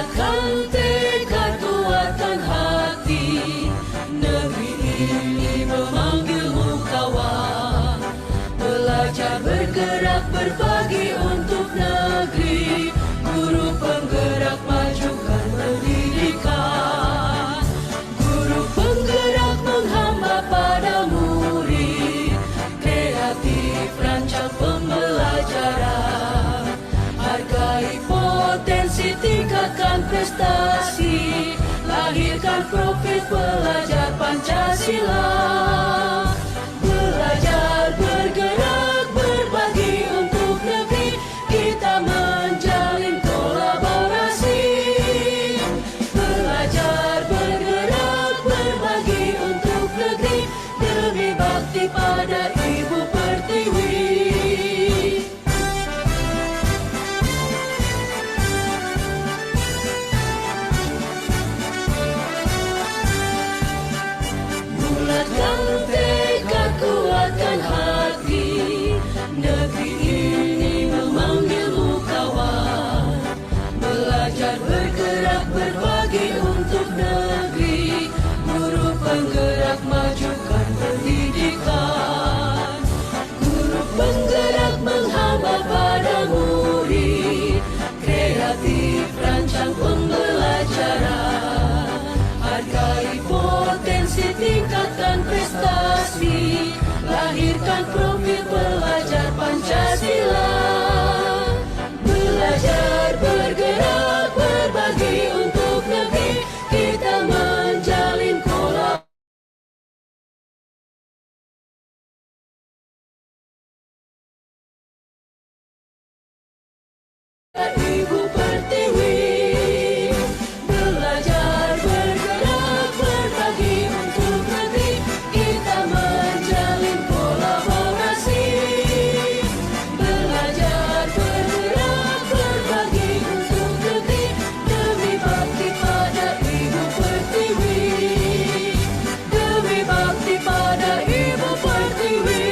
Bulatkan tekad kuatkan hati, negeri ini memanggilmu kawan. Belajar bergerak berbagi untuk negeri, guru penggerak majukan pendidikan. Guru penggerak menghamba pada murid, kreatif rancang pembelajaran. Hargai potensi, tingkatkan prestasi, lahirkan profil pelajar Pancasila. Belajar bergerak berbagi untuk negeri, kita menjalin kolaborasi. Belajar bergerak berbagi untuk negeri, demi bakti pada Ibu Pertiwi. Bulatkan tekad kuatkan hati, negeri ini memanggilmu kawan. Belajar bergerak berbagi untuk negeri, guru penggerak majukan pendidikan. Guru penggerak menghamba pada murid, kreatif rancang pembelajaran. Hargai potensi, tingkatkan prestasi, lahirkan profil pelajar Pancasila. Belajar bergerak berbagi untuk negeri, kita menjalin kolaborasi. Ibu Pertiwi. Belajar bergerak berbagi untuk negeri, kita menjalin kolaborasi. Belajar bergerak berbagi untuk negeri, demi bakti pada Ibu Pertiwi. Demi bakti pada Ibu Pertiwi.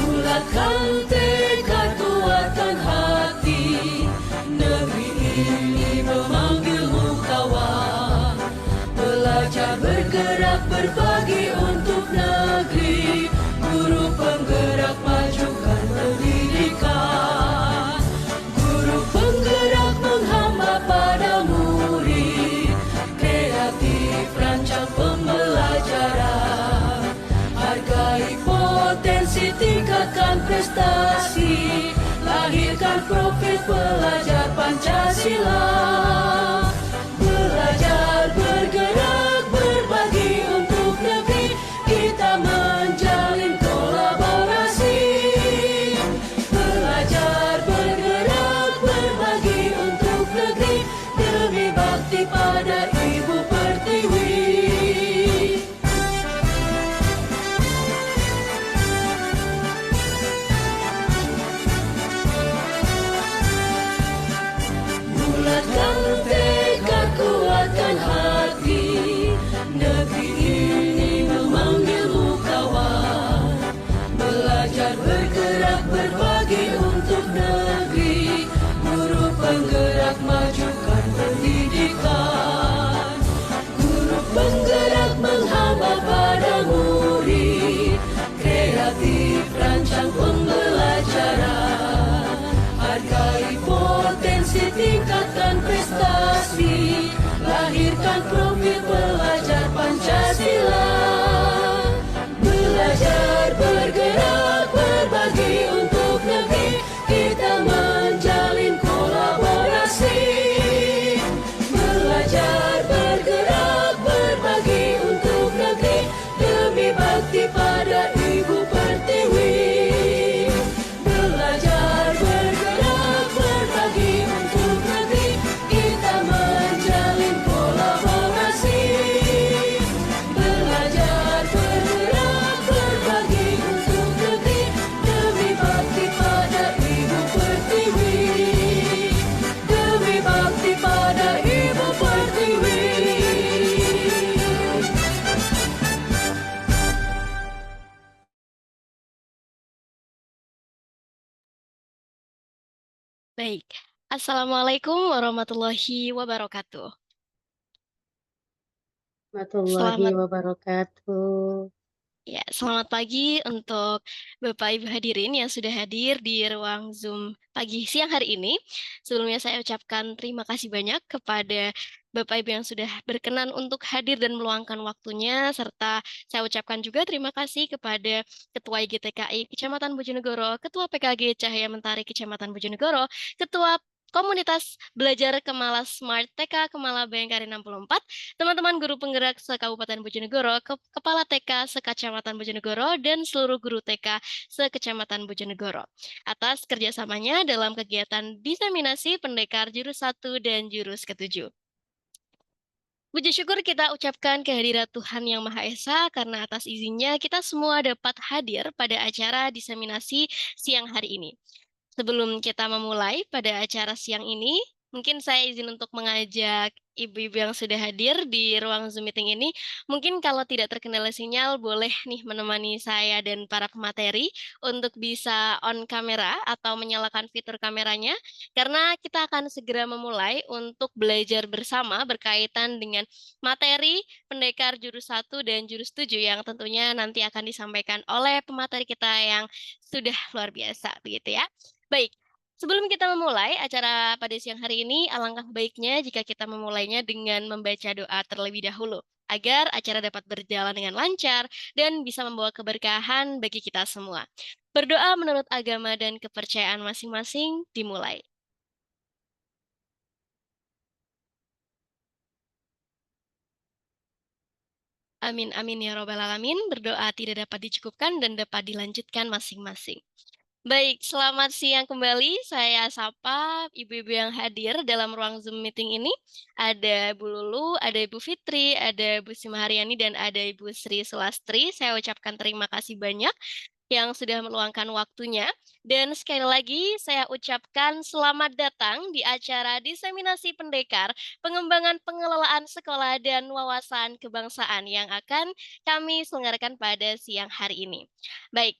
Bulatkan tekad kuatkan hati, negeri ini memanggilmu kawan. Belajar bergerak berbagi untuk negeri, guru penggerak majukan pendidikan. Guru penggerak menghamba pada murid, kreatif rancang pembelajaran. Hargai potensi, tingkatkan prestasi, lahirkan profil pelajar Pancasila. Belajar bergerak berbagi untuk negeri, kita menjalin kolaborasi. Belajar bergerak berbagi untuk negeri, demi bakti pada Ibu Pertiwi. Bulatkan Baik. Assalamualaikum warahmatullahi wabarakatuh. Warahmatullahi Selamat wabarakatuh. ya, selamat pagi untuk Bapak Ibu hadirin yang sudah hadir di ruang Zoom pagi siang hari ini. Sebelumnya saya ucapkan terima kasih banyak kepada Bapak Ibu yang sudah berkenan untuk hadir dan meluangkan waktunya, serta saya ucapkan juga terima kasih kepada Ketua IGTKI Kecamatan Bojonegoro, Ketua PKG Cahaya Mentari Kecamatan Bojonegoro, Ketua Komunitas Belajar Kemala Smart TK Kemala Bayangkari 64, teman-teman guru penggerak se-Kabupaten Bojonegoro, Kepala TK se-Kecamatan Bojonegoro, dan seluruh guru TK se-Kecamatan Bojonegoro atas kerjasamanya dalam kegiatan diseminasi pendekar jurus 1 dan jurus ke-7. Puji syukur kita ucapkan kehadirat Tuhan Yang Maha Esa karena atas izinnya kita semua dapat hadir pada acara diseminasi siang hari ini. Sebelum kita memulai pada acara siang ini, mungkin saya izin untuk mengajak ibu-ibu yang sudah hadir di ruang Zoom meeting ini. Mungkin kalau tidak terkendala sinyal, boleh nih menemani saya dan para pemateri untuk bisa on kamera atau menyalakan fitur kameranya, karena kita akan segera memulai untuk belajar bersama berkaitan dengan materi pendekar jurus 1 dan jurus 7 yang tentunya nanti akan disampaikan oleh pemateri kita yang sudah luar biasa, begitu ya. Baik, sebelum kita memulai acara pada siang hari ini, alangkah baiknya jika kita memulainya dengan membaca doa terlebih dahulu, agar acara dapat berjalan dengan lancar dan bisa membawa keberkahan bagi kita semua. Berdoa menurut agama dan kepercayaan masing-masing dimulai. Amin, amin ya robbal alamin. Berdoa tidak dapat dicukupkan dan dapat dilanjutkan masing-masing. Baik, selamat siang kembali. Saya sapa ibu-ibu yang hadir dalam ruang Zoom meeting ini. Ada Bu Lulu, ada Ibu Fitri, ada Bu Sima Haryani, dan ada Ibu Sri Sulastri. Saya ucapkan terima kasih banyak yang sudah meluangkan waktunya. Dan sekali lagi saya ucapkan selamat datang di acara Diseminasi Pendekar, Pengembangan Pengelolaan Sekolah dan Wawasan Kebangsaan yang akan kami selenggarakan pada siang hari ini. Baik,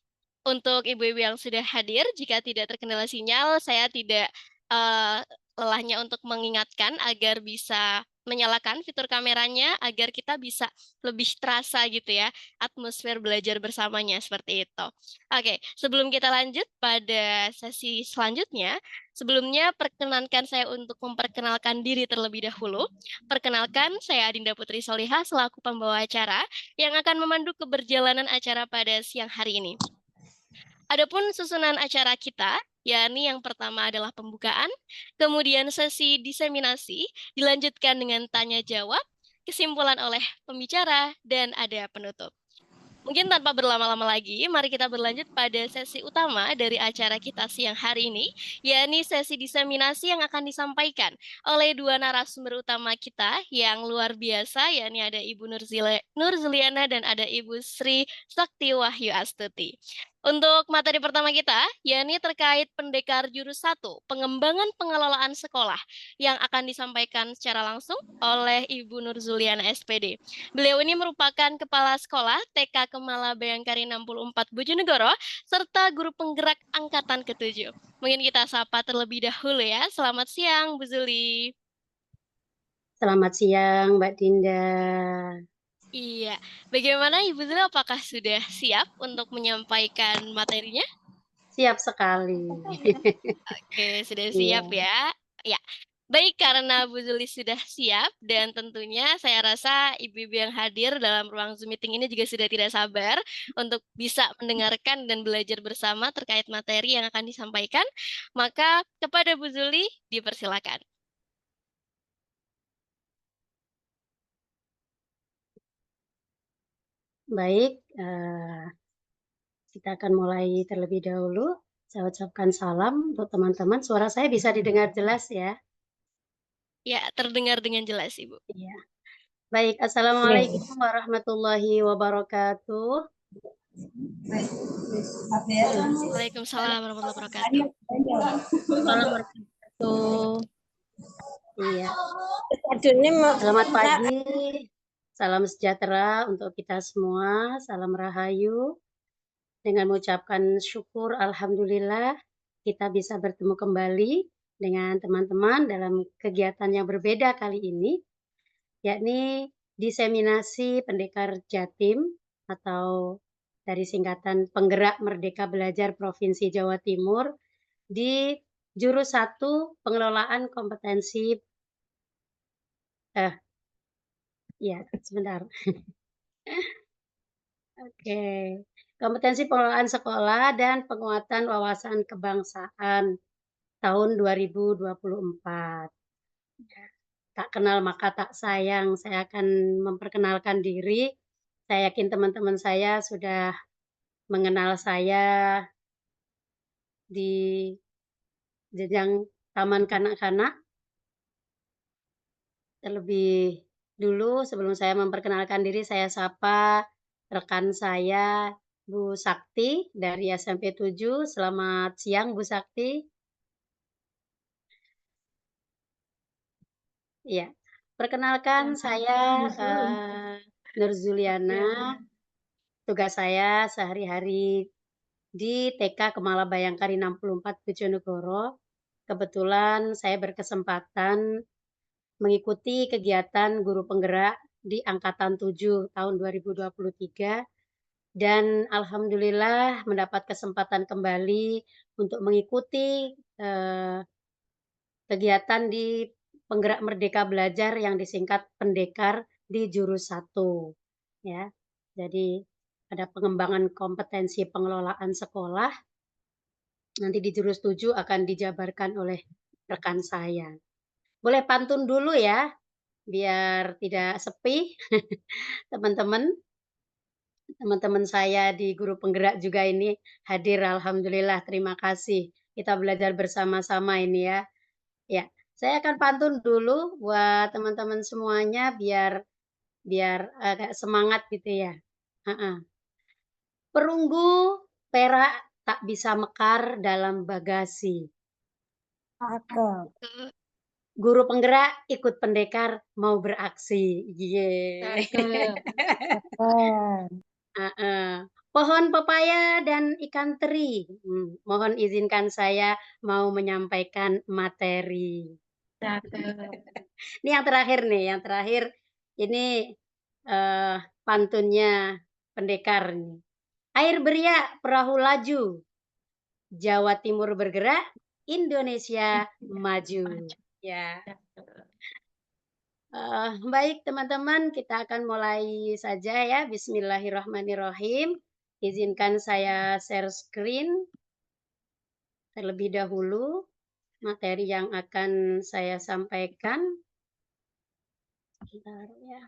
untuk ibu-ibu yang sudah hadir, jika tidak terkendala sinyal, saya tidak eh, lelahnya untuk mengingatkan agar bisa menyalakan fitur kameranya agar kita bisa lebih terasa gitu ya atmosfer belajar bersamanya seperti itu. Oke, sebelum kita lanjut pada sesi selanjutnya, sebelumnya perkenankan saya untuk memperkenalkan diri terlebih dahulu. Perkenalkan, saya Adinda Putri Solihah selaku pembawa acara yang akan memandu keberjalanan acara pada siang hari ini. Adapun susunan acara kita, yakni yang pertama adalah pembukaan, kemudian sesi diseminasi, dilanjutkan dengan tanya jawab, kesimpulan oleh pembicara, dan ada penutup. Mungkin tanpa berlama-lama lagi, mari kita berlanjut pada sesi utama dari acara kita siang hari ini, yakni sesi diseminasi yang akan disampaikan oleh dua narasumber utama kita yang luar biasa, yakni ada Ibu Nurzuliana dan ada Ibu Sri Sakti Wahyu Astuti. Untuk materi pertama kita, yakni terkait pendekar jurus 1, pengembangan pengelolaan sekolah, yang akan disampaikan secara langsung oleh Ibu Nurzuliana SPD. Beliau ini merupakan Kepala Sekolah TK Kemala Bayangkari 64 Bojonegoro, serta guru penggerak Angkatan ke-7. Mungkin kita sapa terlebih dahulu ya. Selamat siang, Bu Zuli. Selamat siang, Mbak Dinda. Iya, bagaimana Ibu Zuli? Apakah sudah siap untuk menyampaikan materinya? Siap sekali. Oke, sudah siap Iya, ya. Ya, baik karena Bu Zuli sudah siap dan tentunya saya rasa ibu-ibu yang hadir dalam ruang Zoom meeting ini juga sudah tidak sabar untuk bisa mendengarkan dan belajar bersama terkait materi yang akan disampaikan. Maka kepada Bu Zuli dipersilakan. baik. Kita akan mulai terlebih dahulu. Saya ucapkan salam untuk teman-teman. Suara saya bisa didengar jelas ya? Ya, terdengar dengan jelas Ibu. Iya. Baik, Assalamualaikum warahmatullahi wabarakatuh. Waalaikumsalam warahmatullahi wabarakatuh. Assalamualaikum warahmatullahi wabarakatuh. Iya. Selamat pagi. Salam sejahtera untuk kita semua. Salam rahayu. Dengan mengucapkan syukur, alhamdulillah, kita bisa bertemu kembali dengan teman-teman dalam kegiatan yang berbeda kali ini, yakni diseminasi Pendekar Jatim atau dari singkatan Penggerak Merdeka Belajar Provinsi Jawa Timur di jurus 1 Pengelolaan Kompetensi eh, ya sebentar. Oke. Kompetensi pengelolaan sekolah dan penguatan wawasan kebangsaan tahun 2024. Tak kenal maka tak sayang, saya akan memperkenalkan diri. Saya yakin teman-teman saya sudah mengenal saya di jenjang taman kanak-kanak. Terlebih dulu sebelum saya memperkenalkan diri, saya sapa rekan saya, Bu Sakti dari SMP 7. Selamat siang, Bu Sakti. Iya. Perkenalkan saya, Nur Zuliana. Tugas saya sehari-hari di TK Kemala Bayangkari 64 Bojonegoro. Kebetulan saya berkesempatan mengikuti kegiatan guru penggerak di angkatan 7 tahun 2023 dan alhamdulillah mendapat kesempatan kembali untuk mengikuti, eee, kegiatan di Penggerak Merdeka Belajar yang disingkat Pendekar di jurus 1 ya. Jadi ada pengembangan kompetensi pengelolaan sekolah, nanti di jurus 7 akan dijabarkan oleh rekan saya. Boleh pantun dulu ya, biar tidak sepi. Teman-teman, teman-teman saya di guru penggerak juga ini hadir, alhamdulillah, terima kasih. Kita belajar bersama-sama ini ya. Ya, saya akan pantun dulu buat teman-teman semuanya biar biar agak semangat gitu ya. Heeh. Perunggu perak tak bisa mekar dalam bagasi. Cakep, Betul. Guru penggerak ikut pendekar mau beraksi. Ye. Cakep. keren. Heeh. Pohon pepaya dan ikan teri. Mohon izinkan saya mau menyampaikan materi. Cakep. Ini yang terakhir nih, yang terakhir ini, eee, pantunnya pendekar nih. Air beriak, perahu laju, Jawa Timur bergerak, Indonesia maju. Maju. Ya, Cakep. baik teman-teman, kita akan mulai saja ya, bismillahirrahmanirrahim. Izinkan saya share screen terlebih dahulu, materi yang akan saya sampaikan. Sebentar ya.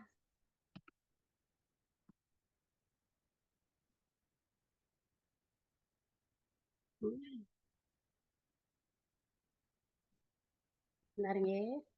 Hmm, Sebentar ya.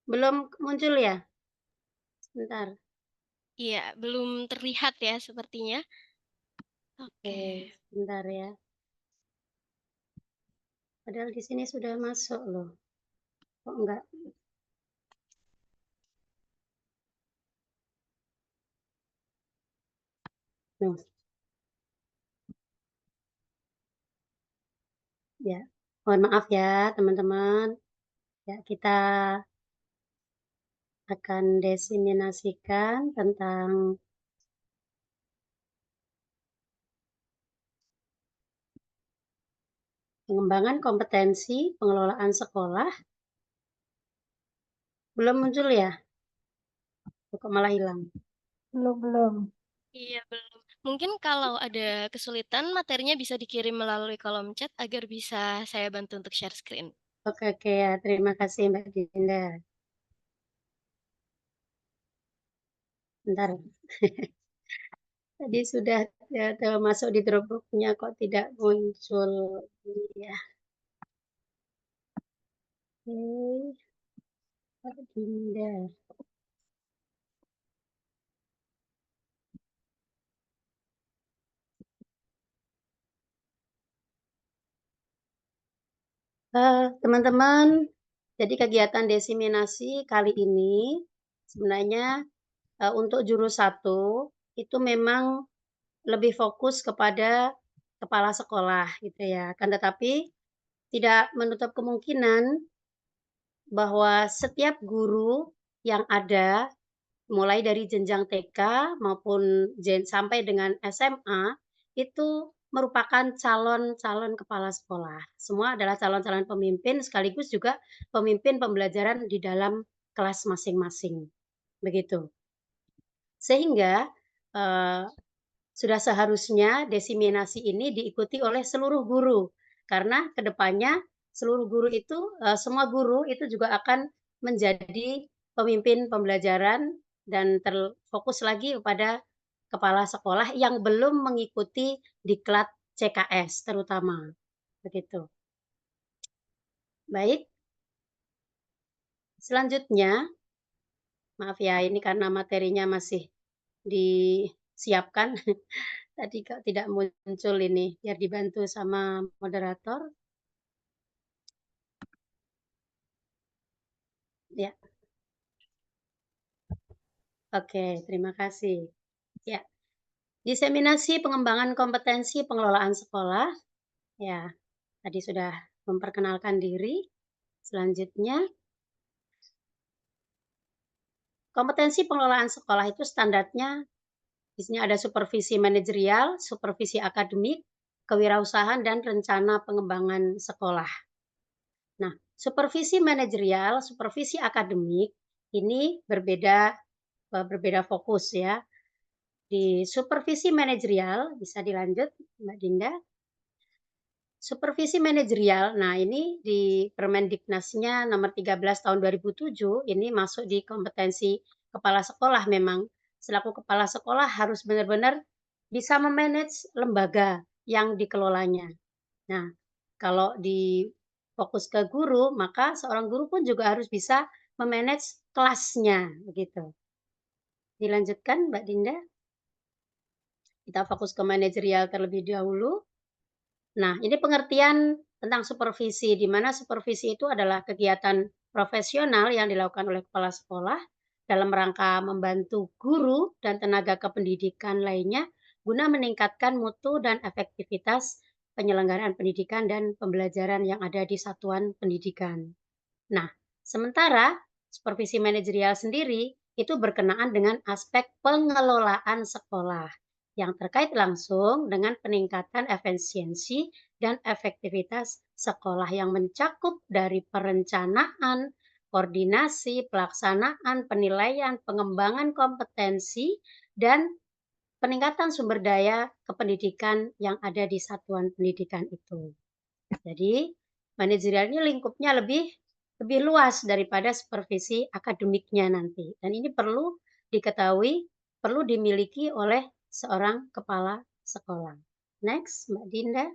Belum muncul ya? Sebentar. Iya, belum terlihat ya sepertinya. Oke, Oke. sebentar ya. Padahal di sini sudah masuk loh. Kok enggak? Nuh, ya. Mohon maaf ya, teman-teman. Ya, kita akan diseminasikan tentang pengembangan kompetensi pengelolaan sekolah. Belum muncul ya? Kok malah hilang? Belum. Iya, belum. Mungkin kalau ada kesulitan, materinya bisa dikirim melalui kolom chat agar bisa saya bantu untuk share screen. Oke, ya. Terima kasih Mbak Dinda. Bentar. Tadi sudah masuk di Dropbox-nya kok tidak muncul. Ya. Oke. Mbak Dinda. Teman-teman, jadi kegiatan diseminasi kali ini sebenarnya untuk jurus 1 itu memang lebih fokus kepada kepala sekolah gitu ya. Akan tetapi tidak menutup kemungkinan bahwa setiap guru yang ada mulai dari jenjang TK maupun sampai dengan SMA itu merupakan calon-calon kepala sekolah. Semua adalah calon-calon pemimpin sekaligus juga pemimpin pembelajaran di dalam kelas masing-masing. Begitu. Sehingga sudah seharusnya diseminasi ini diikuti oleh seluruh guru. Karena kedepannya seluruh guru itu, semua guru itu juga akan menjadi pemimpin pembelajaran dan terfokus lagi kepada kepala sekolah yang belum mengikuti diklat CKS terutama, begitu. Baik, selanjutnya, maaf ya ini karena materinya masih disiapkan, tadi kok tidak muncul ini, biar dibantu sama moderator. Ya. Oke, terima kasih. Ya, diseminasi pengembangan kompetensi pengelolaan sekolah. Ya, tadi sudah memperkenalkan diri. Selanjutnya, kompetensi pengelolaan sekolah itu standarnya di sini ada supervisi manajerial, supervisi akademik, kewirausahaan, dan rencana pengembangan sekolah. Nah, supervisi manajerial, supervisi akademik ini berbeda fokus ya. Di supervisi manajerial, bisa dilanjut Mbak Dinda. Supervisi manajerial, nah ini di Permendiknasnya nomor 13 tahun 2007, ini masuk di kompetensi kepala sekolah memang. Selaku kepala sekolah harus benar-benar bisa memanage lembaga yang dikelolanya. Nah, kalau di fokus ke guru, maka seorang guru pun juga harus bisa memanage kelasnya, begitu. Dilanjutkan Mbak Dinda. Kita fokus ke manajerial terlebih dahulu. Nah, ini pengertian tentang supervisi, di mana supervisi itu adalah kegiatan profesional yang dilakukan oleh kepala sekolah dalam rangka membantu guru dan tenaga kependidikan lainnya guna meningkatkan mutu dan efektivitas penyelenggaraan pendidikan dan pembelajaran yang ada di satuan pendidikan. Nah, sementara supervisi manajerial sendiri itu berkenaan dengan aspek pengelolaan sekolah yang terkait langsung dengan peningkatan efisiensi dan efektivitas sekolah yang mencakup dari perencanaan, koordinasi, pelaksanaan, penilaian, pengembangan kompetensi, dan peningkatan sumber daya kependidikan yang ada di satuan pendidikan itu. Jadi, manajerial ini lingkupnya lebih luas daripada supervisi akademiknya nanti. Dan ini perlu diketahui, perlu dimiliki oleh seorang kepala sekolah. Next, Mbak Dinda.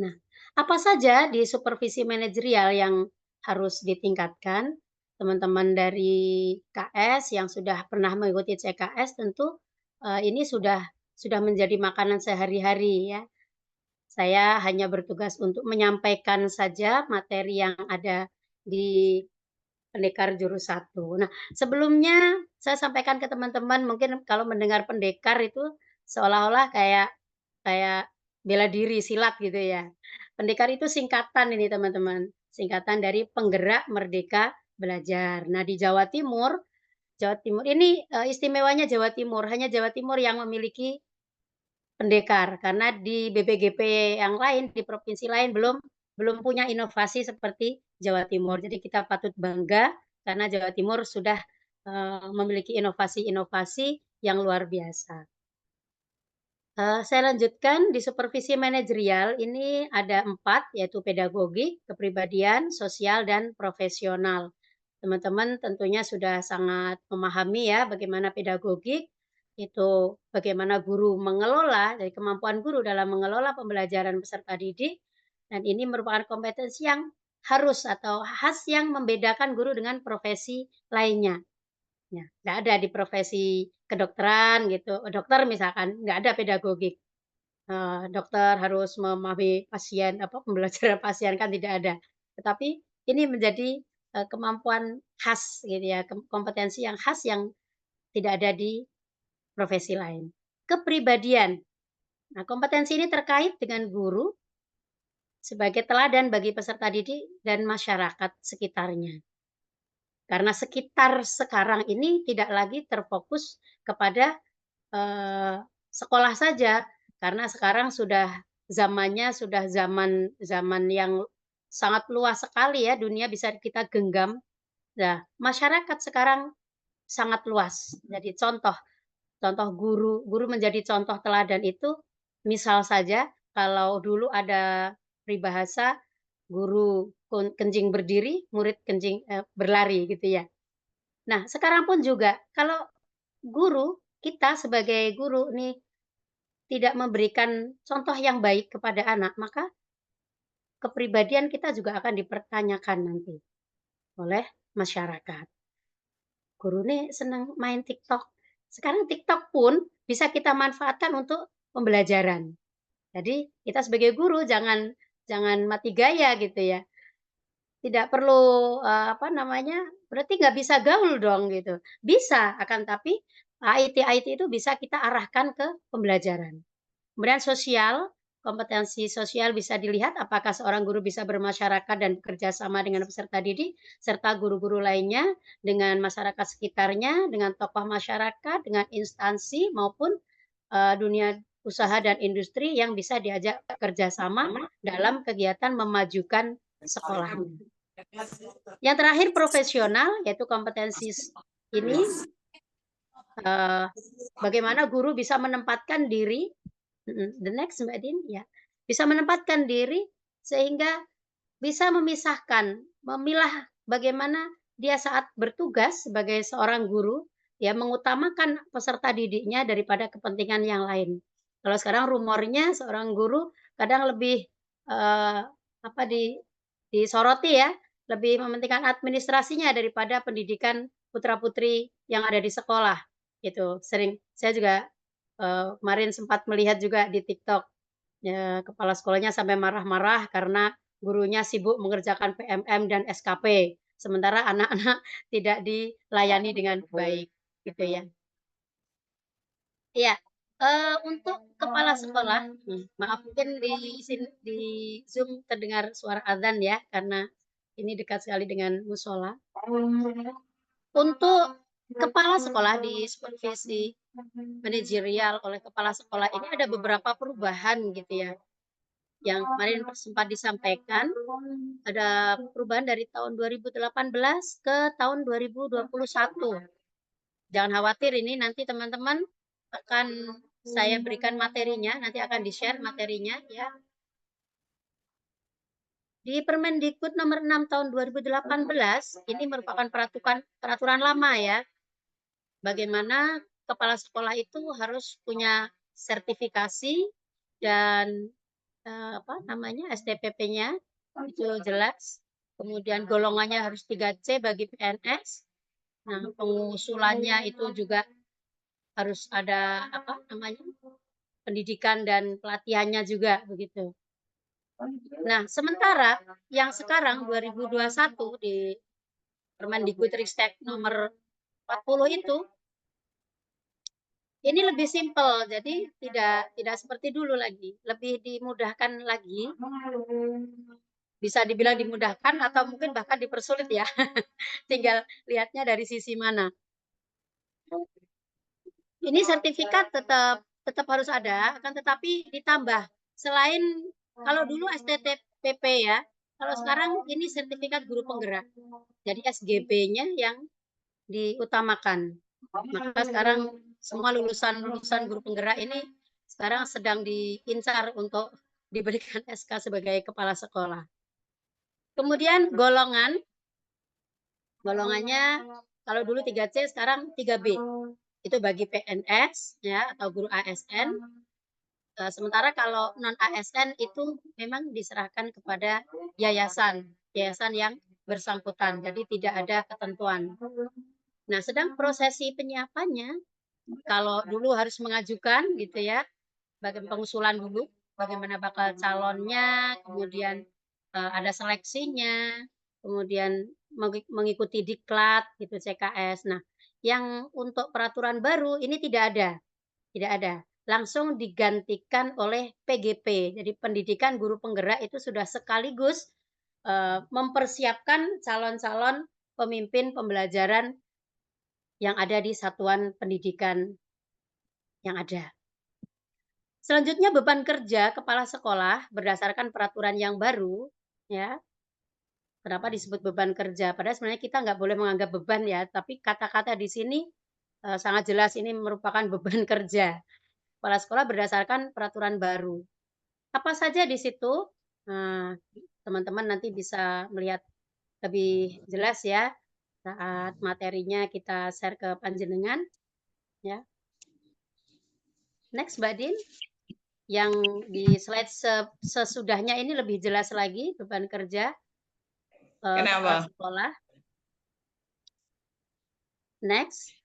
Nah, apa saja di supervisi manajerial yang harus ditingkatkan? Teman-teman dari KS yang sudah pernah mengikuti CKS tentu ini sudah menjadi makanan sehari-hari ya. Saya hanya bertugas untuk menyampaikan saja materi yang ada di pendekar jurus 1. Nah, sebelumnya saya sampaikan ke teman-teman, mungkin kalau mendengar pendekar itu seolah-olah kayak kayak bela diri, silat gitu ya. Pendekar itu singkatan ini teman-teman, singkatan dari Penggerak Merdeka belajar. Nah, di Jawa Timur ini, istimewanya Jawa Timur, hanya Jawa Timur yang memiliki pendekar, karena di BPGP yang lain, di provinsi lain belum punya inovasi seperti Jawa Timur. Jadi kita patut bangga karena Jawa Timur sudah, memiliki inovasi-inovasi yang luar biasa. Saya lanjutkan di supervisi manajerial ini ada 4, yaitu pedagogik, kepribadian, sosial, dan profesional. Teman-teman tentunya sudah sangat memahami ya bagaimana pedagogik, itu bagaimana guru mengelola, dari kemampuan guru dalam mengelola pembelajaran peserta didik, dan ini merupakan kompetensi yang harus atau khas yang membedakan guru dengan profesi lainnya. Ya, nggak ada di profesi kedokteran gitu, dokter misalkan, nggak ada pedagogik. Dokter harus memahami pasien, pembelajaran pasien, kan tidak ada. Tetapi ini menjadi, kemampuan khas gitu ya, kompetensi yang khas yang tidak ada di profesi lain. Kepribadian. Nah, kompetensi ini terkait dengan guru sebagai teladan bagi peserta didik dan masyarakat sekitarnya. Karena sekitar sekarang ini tidak lagi terfokus kepada sekolah saja, karena sekarang sudah zaman yang sangat luas sekali ya, dunia bisa kita genggam. Nah, masyarakat sekarang sangat luas. Jadi contoh contoh guru menjadi contoh teladan itu, misal saja kalau dulu ada peribahasa, guru kencing berdiri, murid kencing berlari gitu ya. Nah, sekarang pun juga kalau kita sebagai guru nih tidak memberikan contoh yang baik kepada anak, maka kepribadian kita juga akan dipertanyakan nanti oleh masyarakat. Guru nih senang main TikTok. Sekarang TikTok pun bisa kita manfaatkan untuk pembelajaran. Jadi kita sebagai guru jangan jangan mati gaya gitu ya. Tidak perlu, berarti nggak bisa gaul dong gitu. Bisa, akan tapi IT itu bisa kita arahkan ke pembelajaran. Kemudian sosial, kompetensi sosial bisa dilihat apakah seorang guru bisa bermasyarakat dan bekerja sama dengan peserta didik, serta guru-guru lainnya, dengan masyarakat sekitarnya, dengan tokoh masyarakat, dengan instansi maupun dunia usaha dan industri yang bisa diajak kerja sama dalam kegiatan memajukan sekolahnya. Yang terakhir profesional, yaitu kompetensi ini bagaimana guru bisa menempatkan diri. The next Mbak Din, ya. Bisa menempatkan diri sehingga bisa memilah bagaimana dia saat bertugas sebagai seorang guru, ya mengutamakan peserta didiknya daripada kepentingan yang lain. Kalau sekarang rumornya seorang guru kadang lebih, eee, disoroti ya, lebih mementingkan administrasinya daripada pendidikan putra-putri yang ada di sekolah, gitu. Saya juga kemarin sempat melihat juga di TikTok, kepala sekolahnya sampai marah-marah karena gurunya sibuk mengerjakan PMM dan SKP, sementara anak-anak tidak dilayani dengan baik, gitu ya. Iya, untuk kepala sekolah maaf mungkin di Zoom terdengar suara adzan ya, karena ini dekat sekali dengan musola. Untuk kepala sekolah di supervisi manajerial oleh kepala sekolah ini ada beberapa perubahan gitu ya, yang kemarin sempat disampaikan, ada perubahan dari tahun 2018 ke tahun 2021. Jangan khawatir, ini nanti teman-teman akan saya berikan materinya, nanti akan di-share materinya ya. Di Permendikbud nomor 6 tahun 2018, ini merupakan peraturan lama ya, bagaimana kepala sekolah itu harus punya sertifikasi dan STPP-nya itu jelas. Kemudian golongannya harus 3C bagi PNS. Nah, pengusulannya itu juga harus ada pendidikan dan pelatihannya juga begitu. Nah, sementara yang sekarang 2021 di Permendikbudristek nomor 40 itu ini lebih simpel, jadi tidak seperti dulu lagi, lebih dimudahkan lagi. bisa dibilang dimudahkan atau mungkin bahkan dipersulit ya. Tinggal lihatnya dari sisi mana. Ini sertifikat tetap harus ada, akan tetapi ditambah. Selain kalau dulu STTPP ya, kalau sekarang ini sertifikat guru penggerak. Jadi SGB-nya yang diutamakan. Maka sekarang semua lulusan guru penggerak ini sekarang sedang diincar untuk diberikan SK sebagai kepala sekolah. Kemudian golongannya kalau dulu 3C sekarang 3B. Itu bagi PNS ya atau guru ASN. Sementara kalau non ASN itu memang diserahkan kepada yayasan yang bersangkutan. Jadi tidak ada ketentuan. Nah, sedang prosesi penyiapannya kalau dulu harus mengajukan gitu ya, bagaimana pengusulan dulu, bagaimana bakal calonnya, kemudian ada seleksinya, kemudian mengikuti diklat gitu CKS. Nah, yang untuk peraturan baru ini tidak ada. Langsung digantikan oleh PGP. Jadi pendidikan guru penggerak itu sudah sekaligus mempersiapkan calon-calon pemimpin pembelajaran yang ada di satuan pendidikan yang ada. Selanjutnya beban kerja kepala sekolah berdasarkan peraturan yang baru, ya. Kenapa disebut beban kerja? Padahal sebenarnya kita nggak boleh menganggap beban ya, tapi kata-kata di sini sangat jelas ini merupakan beban kerja. Kepala sekolah berdasarkan peraturan baru. Apa saja di situ? Nah, teman-teman nanti bisa melihat lebih jelas ya saat materinya kita share ke panjenengan. Ya. Next, Mbak Din. Yang di slide sesudahnya ini lebih jelas lagi beban kerja kepala Kenapa? sekolah.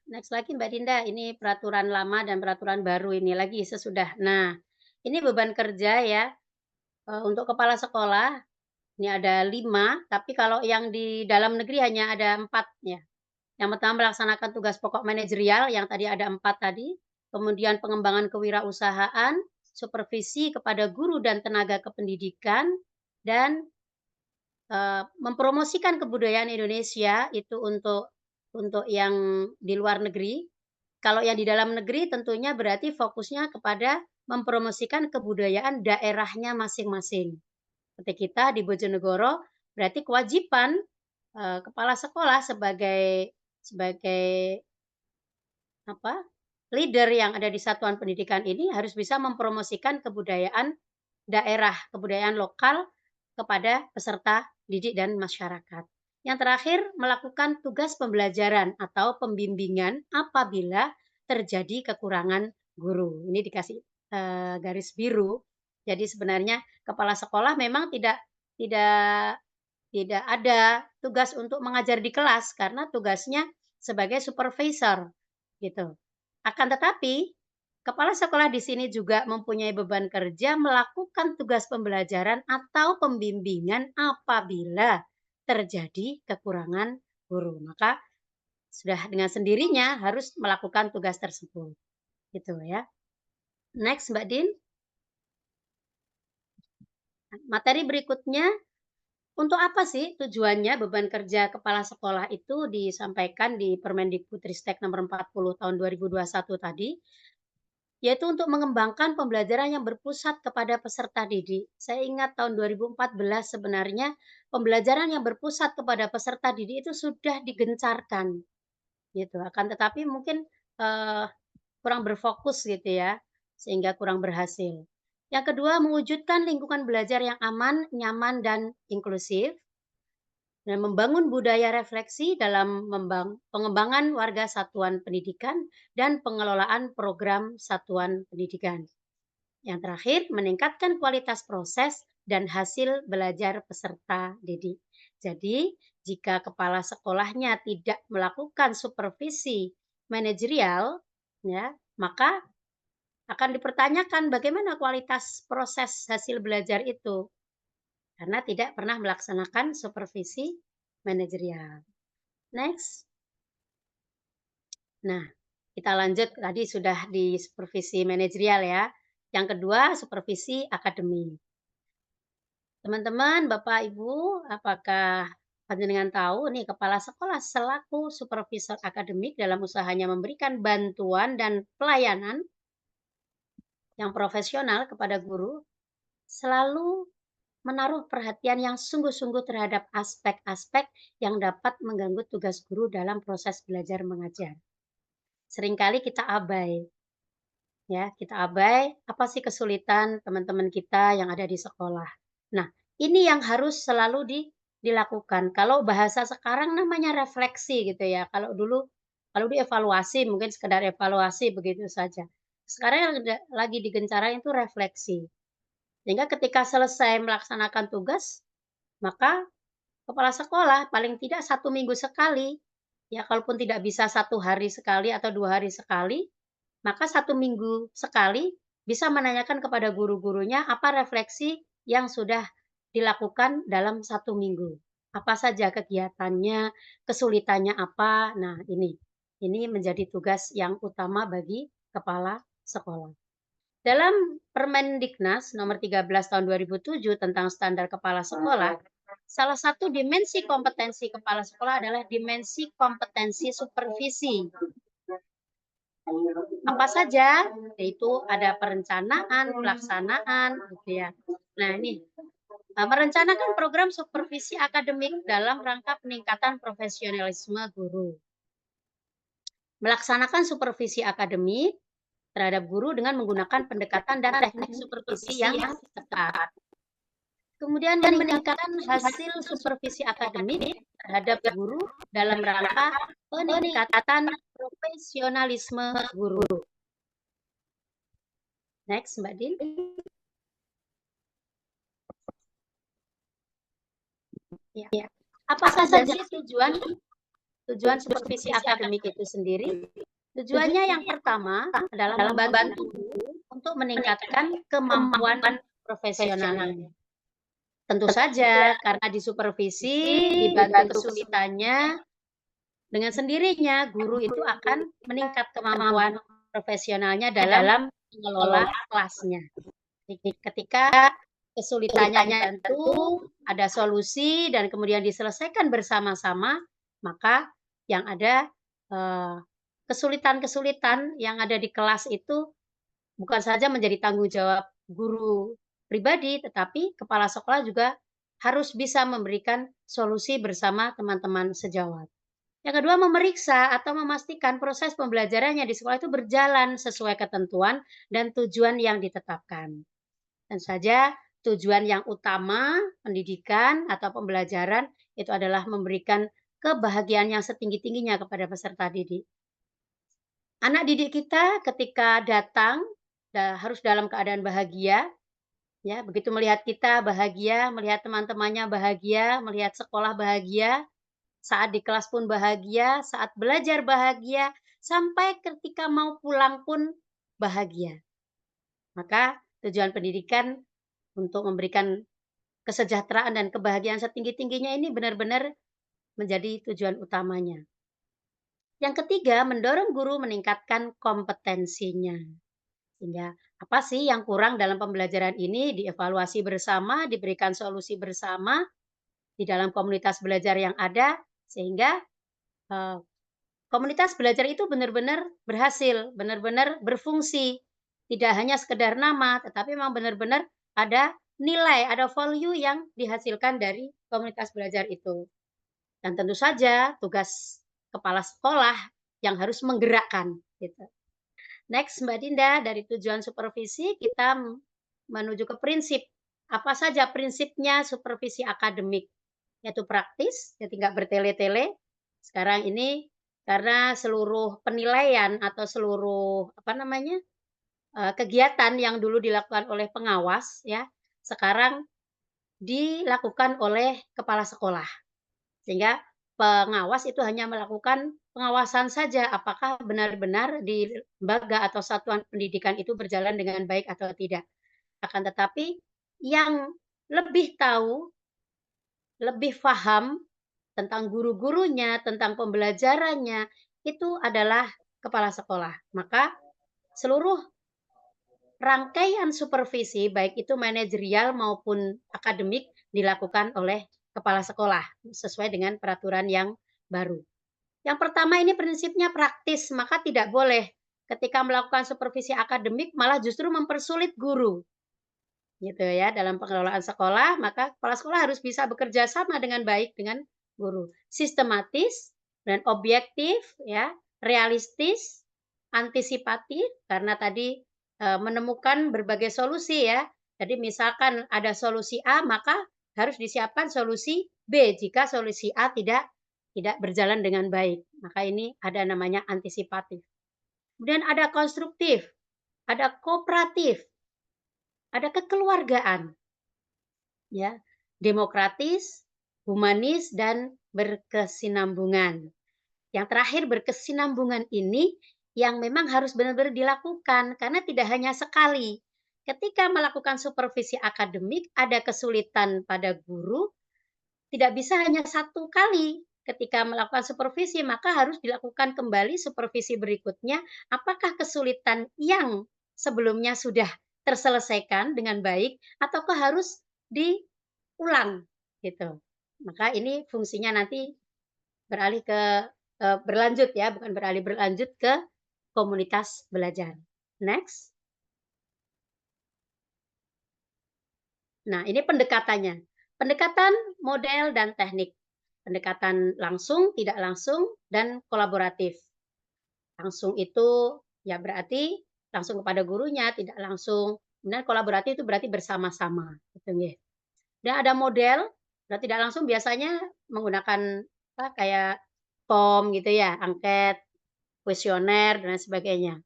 Next lagi Mbak Dinda, ini peraturan lama dan peraturan baru ini lagi sesudah. Nah, ini beban kerja ya untuk kepala sekolah. Ini ada 5, tapi kalau yang di dalam negeri hanya ada 4 ya. Yang pertama melaksanakan tugas pokok manajerial yang tadi ada 4 tadi, kemudian pengembangan kewirausahaan, supervisi kepada guru dan tenaga kependidikan, dan mempromosikan kebudayaan Indonesia itu untuk yang di luar negeri. Kalau yang di dalam negeri tentunya berarti fokusnya kepada mempromosikan kebudayaan daerahnya masing-masing. Seperti kita di Bojonegoro, berarti kewajiban kepala sekolah sebagai leader yang ada di satuan pendidikan ini harus bisa mempromosikan kebudayaan daerah, kebudayaan lokal kepada peserta didik dan masyarakat. Yang terakhir, melakukan tugas pembelajaran atau pembimbingan apabila terjadi kekurangan guru. Ini dikasih garis biru. Jadi sebenarnya kepala sekolah memang tidak ada tugas untuk mengajar di kelas karena tugasnya sebagai supervisor gitu. Akan tetapi kepala sekolah di sini juga mempunyai beban kerja melakukan tugas pembelajaran atau pembimbingan apabila terjadi kekurangan guru. Maka sudah dengan sendirinya harus melakukan tugas tersebut. Gitu ya. Next Mbak Din. Materi berikutnya, untuk apa sih tujuannya beban kerja kepala sekolah itu disampaikan di Permendikbudristek nomor 40 tahun 2021 tadi, yaitu untuk mengembangkan pembelajaran yang berpusat kepada peserta didik. Saya ingat tahun 2014 sebenarnya pembelajaran yang berpusat kepada peserta didik itu sudah digencarkan, gitu. Akan tetapi mungkin kurang berfokus gitu ya, sehingga kurang berhasil. Yang kedua, mewujudkan lingkungan belajar yang aman, nyaman, dan inklusif. Dan membangun budaya refleksi dalam pengembangan warga satuan pendidikan dan pengelolaan program satuan pendidikan. Yang terakhir, meningkatkan kualitas proses dan hasil belajar peserta didik. Jadi, jika kepala sekolahnya tidak melakukan supervisi manajerial, ya, maka akan dipertanyakan bagaimana kualitas proses hasil belajar itu. Karena tidak pernah melaksanakan supervisi manajerial. Next. Nah, kita lanjut, tadi sudah di supervisi manajerial ya. Yang kedua, supervisi akademik. Teman-teman, Bapak, Ibu, apakah panjenengan tahu nih kepala sekolah selaku supervisor akademik dalam usahanya memberikan bantuan dan pelayanan yang profesional kepada guru selalu menaruh perhatian yang sungguh-sungguh terhadap aspek-aspek yang dapat mengganggu tugas guru dalam proses belajar mengajar. Seringkali kita abai, ya, kita abai apa sih kesulitan teman-teman kita yang ada di sekolah. Nah, ini yang harus selalu dilakukan. Kalau bahasa sekarang namanya refleksi gitu ya. Kalau dievaluasi mungkin sekedar evaluasi begitu saja. Sekarang yang lagi digencarkan itu refleksi. Sehingga ketika selesai melaksanakan tugas, maka kepala sekolah paling tidak 1 minggu sekali, ya kalaupun tidak bisa 1 hari sekali atau 2 hari sekali, maka 1 minggu sekali bisa menanyakan kepada guru-gurunya apa refleksi yang sudah dilakukan dalam 1 minggu. Apa saja kegiatannya, kesulitannya apa. Nah ini menjadi tugas yang utama bagi kepala sekolah. Dalam Permendiknas nomor 13 tahun 2007 tentang standar kepala sekolah, salah satu dimensi kompetensi kepala sekolah adalah dimensi kompetensi supervisi. Apa saja? Yaitu ada perencanaan, pelaksanaan, gitu ya. Nah, ini merencanakan program supervisi akademik dalam rangka peningkatan profesionalisme guru. Melaksanakan supervisi akademik terhadap guru dengan menggunakan pendekatan dan teknik supervisi yang tepat. Kemudian meningkatkan hasil supervisi akademik terhadap guru dalam rangka peningkatan profesionalisme guru. Next, Mbak Din. Ya. Apa saja sih tujuan supervisi akademik itu sendiri? Tujuannya yang pertama adalah membantu guru untuk meningkatkan kemampuan profesionalnya. Tentu saja karena disupervisi, dibantu kesulitannya, dengan sendirinya guru itu akan meningkat kemampuan profesionalnya dalam mengelola kelasnya. Ketika kesulitannya tentu ada solusi dan kemudian diselesaikan bersama-sama, maka yang ada kesulitan-kesulitan yang ada di kelas itu bukan saja menjadi tanggung jawab guru pribadi, tetapi kepala sekolah juga harus bisa memberikan solusi bersama teman-teman sejawat. Yang kedua, memeriksa atau memastikan proses pembelajarannya di sekolah itu berjalan sesuai ketentuan dan tujuan yang ditetapkan. Dan saja tujuan yang utama pendidikan atau pembelajaran itu adalah memberikan kebahagiaan yang setinggi-tingginya kepada peserta didik. Anak didik kita ketika datang harus dalam keadaan bahagia, ya, begitu melihat kita bahagia, melihat teman-temannya bahagia, melihat sekolah bahagia, saat di kelas pun bahagia, saat belajar bahagia, sampai ketika mau pulang pun bahagia. Maka tujuan pendidikan untuk memberikan kesejahteraan dan kebahagiaan setinggi-tingginya ini benar-benar menjadi tujuan utamanya. Yang ketiga, mendorong guru meningkatkan kompetensinya. Sehingga apa sih yang kurang dalam pembelajaran ini dievaluasi bersama, diberikan solusi bersama di dalam komunitas belajar yang ada, sehingga komunitas belajar itu benar-benar berhasil, benar-benar berfungsi. Tidak hanya sekedar nama, tetapi memang benar-benar ada nilai, ada value yang dihasilkan dari komunitas belajar itu. Dan tentu saja tugas kepala sekolah yang harus menggerakkan. Gitu. Next, Mbak Dinda, dari tujuan supervisi kita menuju ke prinsip. Apa saja prinsipnya supervisi akademik? Yaitu praktis, jadi nggak bertele-tele. Sekarang ini karena seluruh penilaian atau seluruh kegiatan yang dulu dilakukan oleh pengawas, ya, sekarang dilakukan oleh kepala sekolah. Sehingga pengawas itu hanya melakukan pengawasan saja apakah benar-benar di lembaga atau satuan pendidikan itu berjalan dengan baik atau tidak. Akan tetapi yang lebih tahu, lebih paham tentang guru-gurunya, tentang pembelajarannya, itu adalah kepala sekolah. Maka seluruh rangkaian supervisi, baik itu manajerial maupun akademik, dilakukan oleh kepala sekolah, sesuai dengan peraturan yang baru. Yang pertama ini prinsipnya praktis, maka tidak boleh ketika melakukan supervisi akademik malah justru mempersulit guru. Gitu ya, dalam pengelolaan sekolah, maka kepala sekolah harus bisa bekerja sama dengan baik dengan guru. Sistematis dan objektif ya, realistis, antisipatif karena tadi menemukan berbagai solusi ya. Jadi misalkan ada solusi A, maka harus disiapkan solusi B jika solusi A tidak berjalan dengan baik. Maka ini ada namanya antisipatif. Kemudian ada konstruktif, ada kooperatif, ada kekeluargaan, ya, demokratis, humanis, dan berkesinambungan. Yang terakhir berkesinambungan ini yang memang harus benar-benar dilakukan karena tidak hanya sekali. Ketika melakukan supervisi akademik ada kesulitan pada guru, tidak bisa hanya satu kali. Ketika melakukan supervisi maka harus dilakukan kembali supervisi berikutnya. Apakah kesulitan yang sebelumnya sudah terselesaikan dengan baik ataukah harus diulang gitu. Maka ini fungsinya nanti beralih ke berlanjut ya, bukan beralih, berlanjut ke komunitas belajar. Next. Nah, ini pendekatannya. Pendekatan model dan teknik. Pendekatan langsung, tidak langsung, dan kolaboratif. Langsung itu ya berarti langsung kepada gurunya, tidak langsung. Kemudian kolaboratif itu berarti bersama-sama. Gitu, ya. Dan ada model, berarti tidak langsung biasanya menggunakan kayak form gitu ya, angket, kuesioner, dan sebagainya.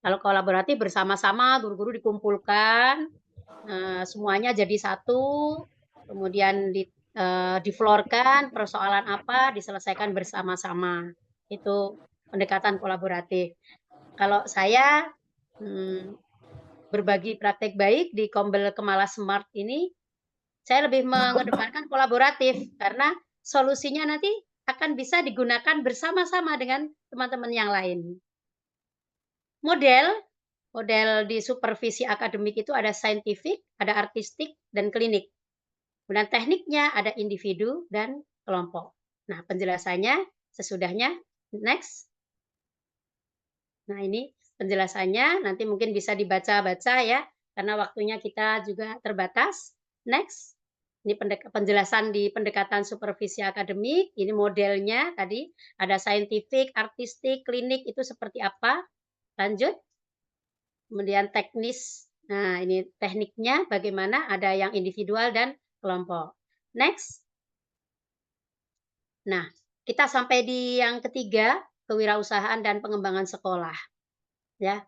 Kalau kolaboratif bersama-sama, guru-guru dikumpulkan, semuanya jadi satu, kemudian diflorkan persoalan apa, diselesaikan bersama-sama. Itu pendekatan kolaboratif. Kalau saya berbagi praktek baik di Kombel Kemala Smart ini, saya lebih mengedepankan kolaboratif karena solusinya nanti akan bisa digunakan bersama-sama dengan teman-teman yang lain. Model di supervisi akademik itu ada saintifik, ada artistik, dan klinik. Kemudian tekniknya ada individu dan kelompok. Nah, penjelasannya sesudahnya. Next. Nah, ini penjelasannya nanti mungkin bisa dibaca-baca ya, karena waktunya kita juga terbatas. Next. Ini penjelasan di pendekatan supervisi akademik. Ini modelnya tadi ada saintifik, artistik, klinik itu seperti apa. Lanjut. Kemudian teknis. Nah, ini tekniknya bagaimana, ada yang individual dan kelompok. Next. Nah, kita sampai di yang ketiga, kewirausahaan dan pengembangan sekolah. Ya.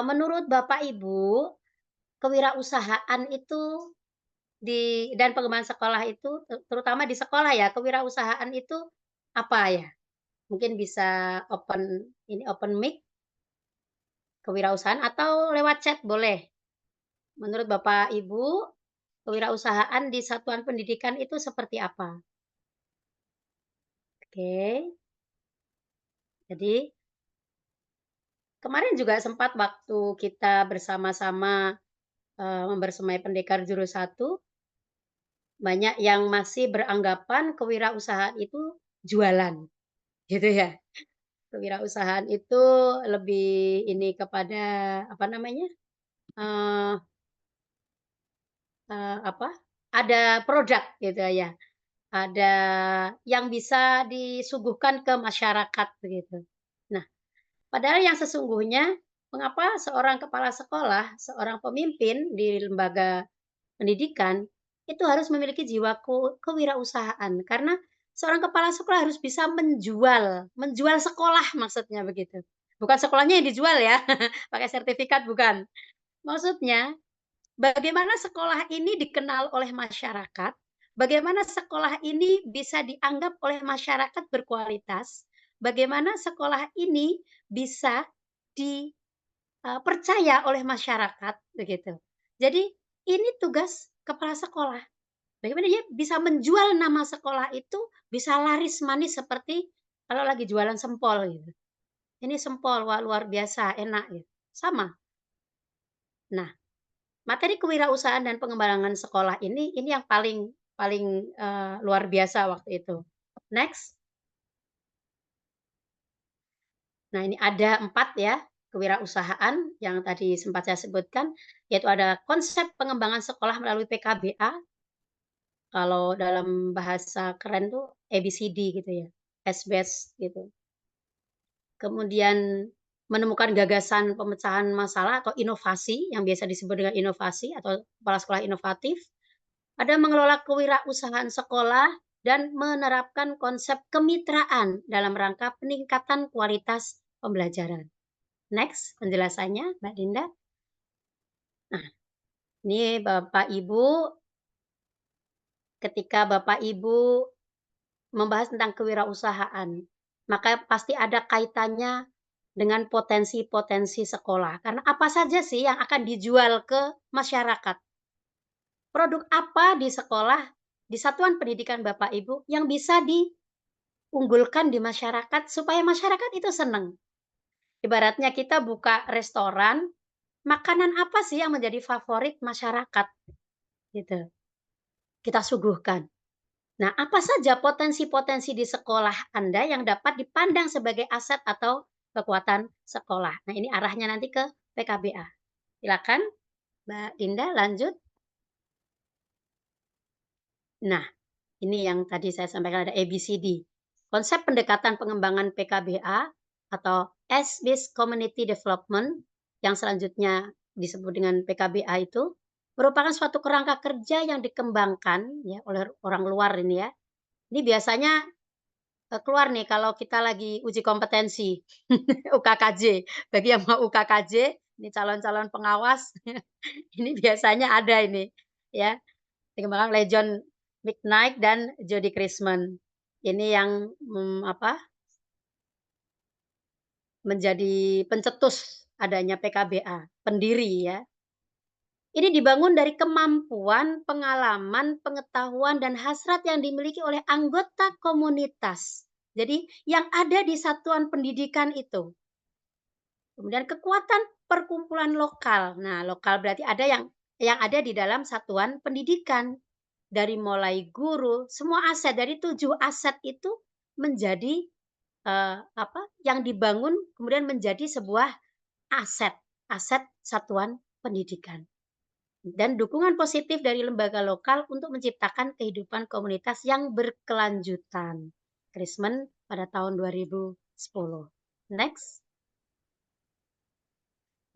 Menurut Bapak Ibu, kewirausahaan itu dan pengembangan sekolah itu terutama di sekolah ya, kewirausahaan itu apa ya? Mungkin bisa open mic, kewirausahaan atau lewat chat boleh. Menurut Bapak Ibu, kewirausahaan di satuan pendidikan itu seperti apa? Oke. Jadi kemarin juga sempat waktu kita bersama-sama membersamai pendekar jurus 1, banyak yang masih beranggapan kewirausahaan itu jualan, gitu ya. Kewirausahaan itu lebih ini kepada apa namanya? eee apa, ada produk gitu ya, ada yang bisa disuguhkan ke masyarakat begitu. Nah, padahal yang sesungguhnya mengapa seorang kepala sekolah, seorang pemimpin di lembaga pendidikan itu harus memiliki jiwa kewirausahaan karena seorang kepala sekolah harus bisa menjual sekolah maksudnya begitu. Bukan sekolahnya yang dijual ya, pakai sertifikat bukan. Maksudnya bagaimana sekolah ini dikenal oleh masyarakat, bagaimana sekolah ini bisa dianggap oleh masyarakat berkualitas, bagaimana sekolah ini bisa dipercaya oleh masyarakat, begitu. Jadi ini tugas kepala sekolah. Bagaimana dia bisa menjual nama sekolah itu bisa laris manis seperti kalau lagi jualan sempol gitu. Ini sempol, wah luar biasa, enak gitu. Sama. Nah, materi kewirausahaan dan pengembangan sekolah ini yang paling paling, luar biasa waktu itu. Next. Nah, ini ada 4 ya, kewirausahaan yang tadi sempat saya sebutkan, yaitu ada konsep pengembangan sekolah melalui PKBA, kalau dalam bahasa keren tuh ABCD gitu ya, SBS gitu. Kemudian menemukan gagasan pemecahan masalah atau inovasi, yang biasa disebut dengan inovasi atau kepala sekolah inovatif. Ada mengelola kewirausahaan sekolah dan menerapkan konsep kemitraan dalam rangka peningkatan kualitas pembelajaran. Next, penjelasannya, Mbak Dinda. Nah, ini Bapak Ibu, ketika Bapak Ibu membahas tentang kewirausahaan, maka pasti ada kaitannya dengan potensi-potensi sekolah. Karena apa saja sih yang akan dijual ke masyarakat? Produk apa di sekolah, di satuan pendidikan Bapak Ibu yang bisa diunggulkan di masyarakat supaya masyarakat itu senang? Ibaratnya kita buka restoran, makanan apa sih yang menjadi favorit masyarakat? Gitu. Kita suguhkan. Nah, apa saja potensi-potensi di sekolah Anda yang dapat dipandang sebagai aset atau kekuatan sekolah? Nah, ini arahnya nanti ke PKBA. Silakan, Mbak Dinda, lanjut. Nah, ini yang tadi saya sampaikan ada ABCD. Konsep pendekatan pengembangan PKBA atau S-based Community Development yang selanjutnya disebut dengan PKBA itu merupakan suatu kerangka kerja yang dikembangkan ya oleh orang luar ini ya. Ini biasanya keluar nih kalau kita lagi uji kompetensi UKKJ. Bagi yang mau UKKJ, ini calon-calon pengawas, ini biasanya ada ini ya, dikembangkan oleh John McKnight dan Jody Chrisman. Ini yang menjadi pencetus adanya PKBA, pendiri ya. Ini dibangun dari kemampuan, pengalaman, pengetahuan, dan hasrat yang dimiliki oleh anggota komunitas. Jadi yang ada di satuan pendidikan itu. Kemudian kekuatan perkumpulan lokal. Nah, lokal berarti ada yang ada di dalam satuan pendidikan. Dari mulai guru, semua aset dari 7 aset itu menjadi yang dibangun kemudian menjadi sebuah aset, aset satuan pendidikan. Dan dukungan positif dari lembaga lokal untuk menciptakan kehidupan komunitas yang berkelanjutan. Chrisman pada tahun 2010. Next.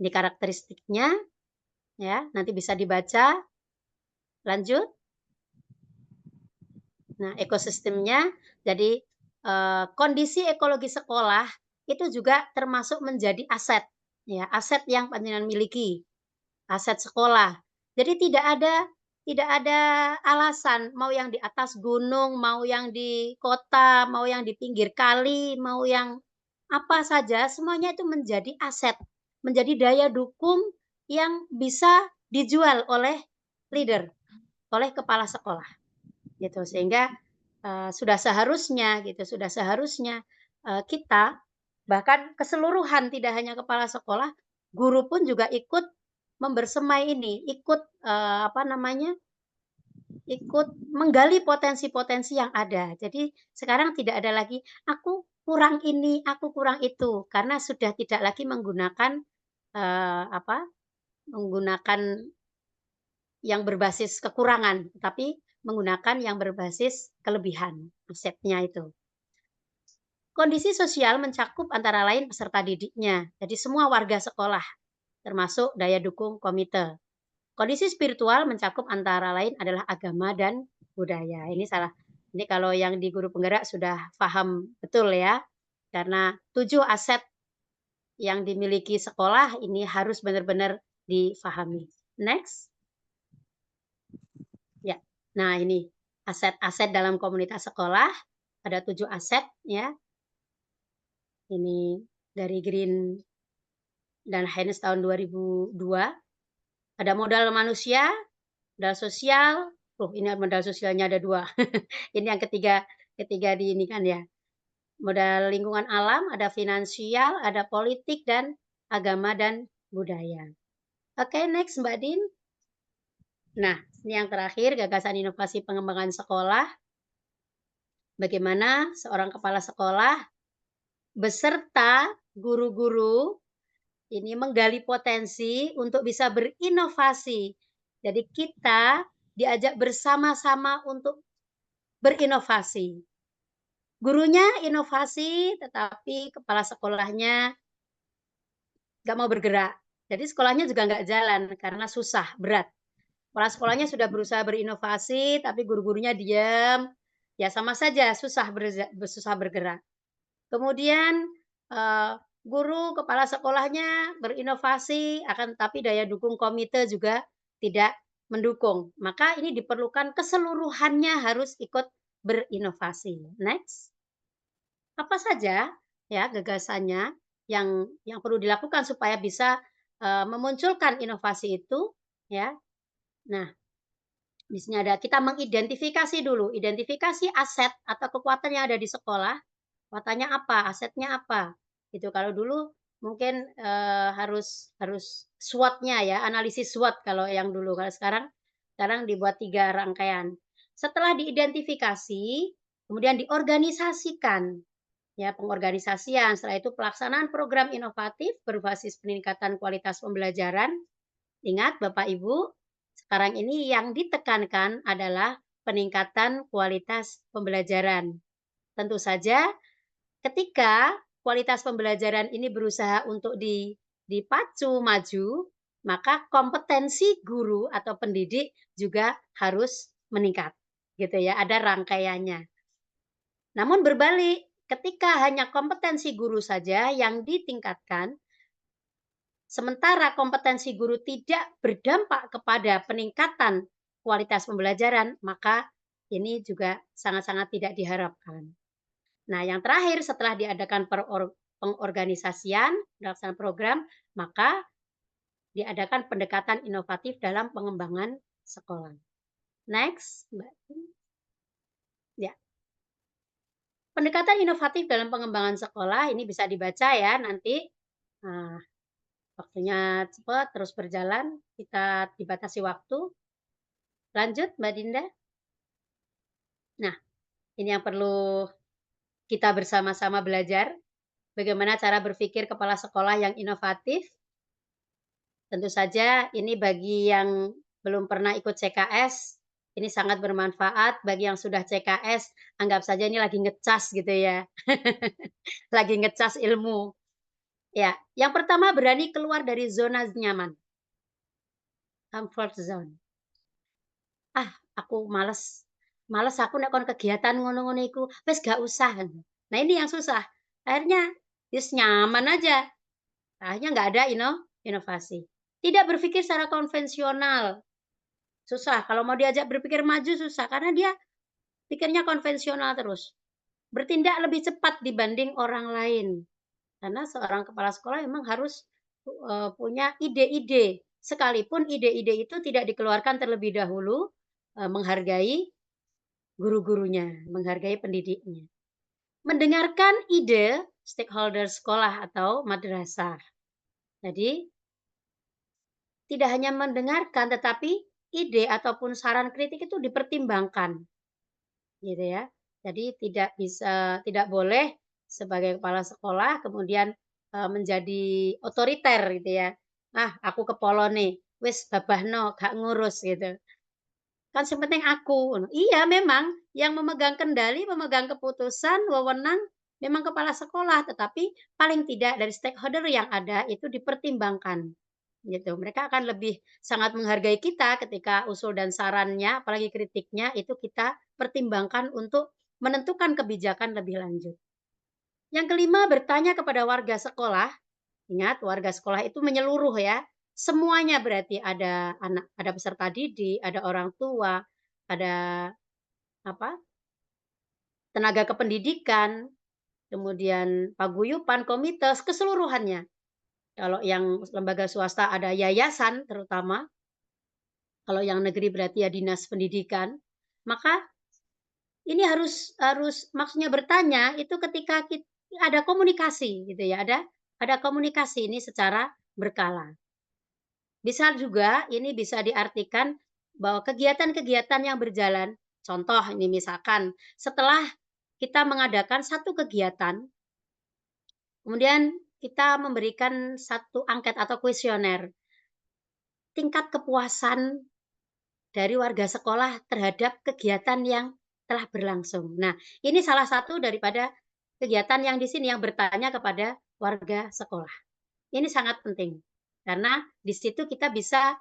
Ini karakteristiknya, ya, nanti bisa dibaca. Lanjut. Nah, ekosistemnya, jadi kondisi ekologi sekolah itu juga termasuk menjadi aset, ya, aset yang panjenengan miliki, aset sekolah. Jadi tidak ada alasan mau yang di atas gunung, mau yang di kota, mau yang di pinggir kali, mau yang apa saja, semuanya itu menjadi aset, menjadi daya dukung yang bisa dijual oleh leader, oleh kepala sekolah, gitu. Sehingga sudah seharusnya gitu, sudah seharusnya kita bahkan keseluruhan tidak hanya kepala sekolah, guru pun juga ikut membersemai ini, ikut ikut menggali potensi-potensi yang ada. Jadi sekarang tidak ada lagi aku kurang ini, aku kurang itu, karena sudah tidak lagi menggunakan menggunakan yang berbasis kekurangan, tapi menggunakan yang berbasis kelebihan, asetnya itu. Kondisi sosial mencakup antara lain peserta didiknya, jadi semua warga sekolah, termasuk daya dukung komite. Kondisi spiritual mencakup antara lain adalah agama dan budaya. Ini kalau yang di guru penggerak sudah paham betul ya, karena 7 aset yang dimiliki sekolah ini harus benar-benar difahami. Next. Ya, nah ini aset-aset dalam komunitas sekolah, ada 7 aset ya. Ini dari Green dan Haynes tahun 2002. Ada modal manusia, modal sosial, ini modal sosialnya ada 2. Ini yang ketiga di ini kan ya. Modal lingkungan alam, ada finansial, ada politik dan agama dan budaya. Oke, next Mbak Din. Nah, ini yang terakhir, gagasan inovasi pengembangan sekolah. Bagaimana seorang kepala sekolah beserta guru-guru ini menggali potensi untuk bisa berinovasi. Jadi kita diajak bersama-sama untuk berinovasi. Gurunya inovasi, tetapi kepala sekolahnya nggak mau bergerak. Jadi sekolahnya juga nggak jalan karena susah, berat. Kepala sekolahnya sudah berusaha berinovasi, tapi guru-gurunya diam. Ya sama saja, susah bergerak. Kemudian guru kepala sekolahnya berinovasi, akan tapi daya dukung komite juga tidak mendukung. Maka ini diperlukan keseluruhannya harus ikut berinovasi. Next. Apa saja ya gagasannya yang perlu dilakukan supaya bisa memunculkan inovasi itu ya. Nah, di sini ada kita mengidentifikasi dulu, identifikasi aset atau kekuatan yang ada di sekolah. Kekuatannya apa, asetnya apa. Gitu. Kalau dulu mungkin harus SWOT-nya ya, analisis SWOT kalau yang dulu. Kalau sekarang dibuat 3 rangkaian. Setelah diidentifikasi, kemudian diorganisasikan. Ya, pengorganisasian, setelah itu pelaksanaan program inovatif berbasis peningkatan kualitas pembelajaran. Ingat Bapak Ibu, sekarang ini yang ditekankan adalah peningkatan kualitas pembelajaran. Tentu saja ketika kualitas pembelajaran ini berusaha untuk dipacu maju, maka kompetensi guru atau pendidik juga harus meningkat. Gitu ya, ada rangkaiannya. Namun berbalik, ketika hanya kompetensi guru saja yang ditingkatkan, sementara kompetensi guru tidak berdampak kepada peningkatan kualitas pembelajaran, maka ini juga sangat-sangat tidak diharapkan. Nah, yang terakhir setelah diadakan pengorganisasian, pelaksanaan program, maka diadakan pendekatan inovatif dalam pengembangan sekolah. Next, Mbak. Ya. Pendekatan inovatif dalam pengembangan sekolah ini bisa dibaca ya nanti. Nah, waktunya cepat terus berjalan, kita dibatasi waktu. Lanjut, Mbak Dinda. Nah, ini yang perlu kita bersama-sama belajar. Bagaimana cara berpikir kepala sekolah yang inovatif. Tentu saja ini bagi yang belum pernah ikut CKS, ini sangat bermanfaat. Bagi yang sudah CKS, anggap saja ini lagi ngecas gitu ya. Lagi ngecas ilmu. Ya, yang pertama berani keluar dari zona nyaman. Comfort zone. Ah, aku males. Males aku nek kon kegiatan ngono-ngono iku, wis gak usah. Nah, ini yang susah. Akhirnya wis nyaman aja. Akhirnya nggak ada inovasi. Tidak berpikir secara konvensional. Susah. Kalau mau diajak berpikir maju susah karena dia pikirnya konvensional terus. Bertindak lebih cepat dibanding orang lain. Karena seorang kepala sekolah memang harus punya ide-ide. Sekalipun ide-ide itu tidak dikeluarkan terlebih dahulu, menghargai guru-gurunya, menghargai pendidiknya. Mendengarkan ide stakeholder sekolah atau madrasah. Jadi, tidak hanya mendengarkan, tetapi ide ataupun saran kritik itu dipertimbangkan. Gitu ya. Jadi tidak boleh sebagai kepala sekolah kemudian menjadi otoriter gitu ya. Ah, aku kepolo nih, wis babahno, gak ngurus gitu. Kan yang penting aku. Iya memang yang memegang kendali, memegang keputusan, wewenang memang kepala sekolah, tetapi paling tidak dari stakeholder yang ada itu dipertimbangkan. Gitu. Mereka akan lebih sangat menghargai kita ketika usul dan sarannya, apalagi kritiknya itu kita pertimbangkan untuk menentukan kebijakan lebih lanjut. Yang kelima, bertanya kepada warga sekolah. Ingat, warga sekolah itu menyeluruh ya. Semuanya berarti ada anak, ada peserta didik, ada orang tua, ada apa? Tenaga kependidikan, kemudian paguyuban, komite, keseluruhannya. Kalau yang lembaga swasta ada yayasan terutama, kalau yang negeri berarti ya dinas pendidikan, maka ini harus maksudnya bertanya itu ketika ada komunikasi gitu ya, ada komunikasi ini secara berkala. Bisa juga ini bisa diartikan bahwa kegiatan-kegiatan yang berjalan, contoh ini misalkan setelah kita mengadakan satu kegiatan, kemudian kita memberikan satu angket atau kuesioner, tingkat kepuasan dari warga sekolah terhadap kegiatan yang telah berlangsung. Nah, ini salah satu daripada kegiatan yang di sini yang bertanya kepada warga sekolah. Ini sangat penting karena di situ kita bisa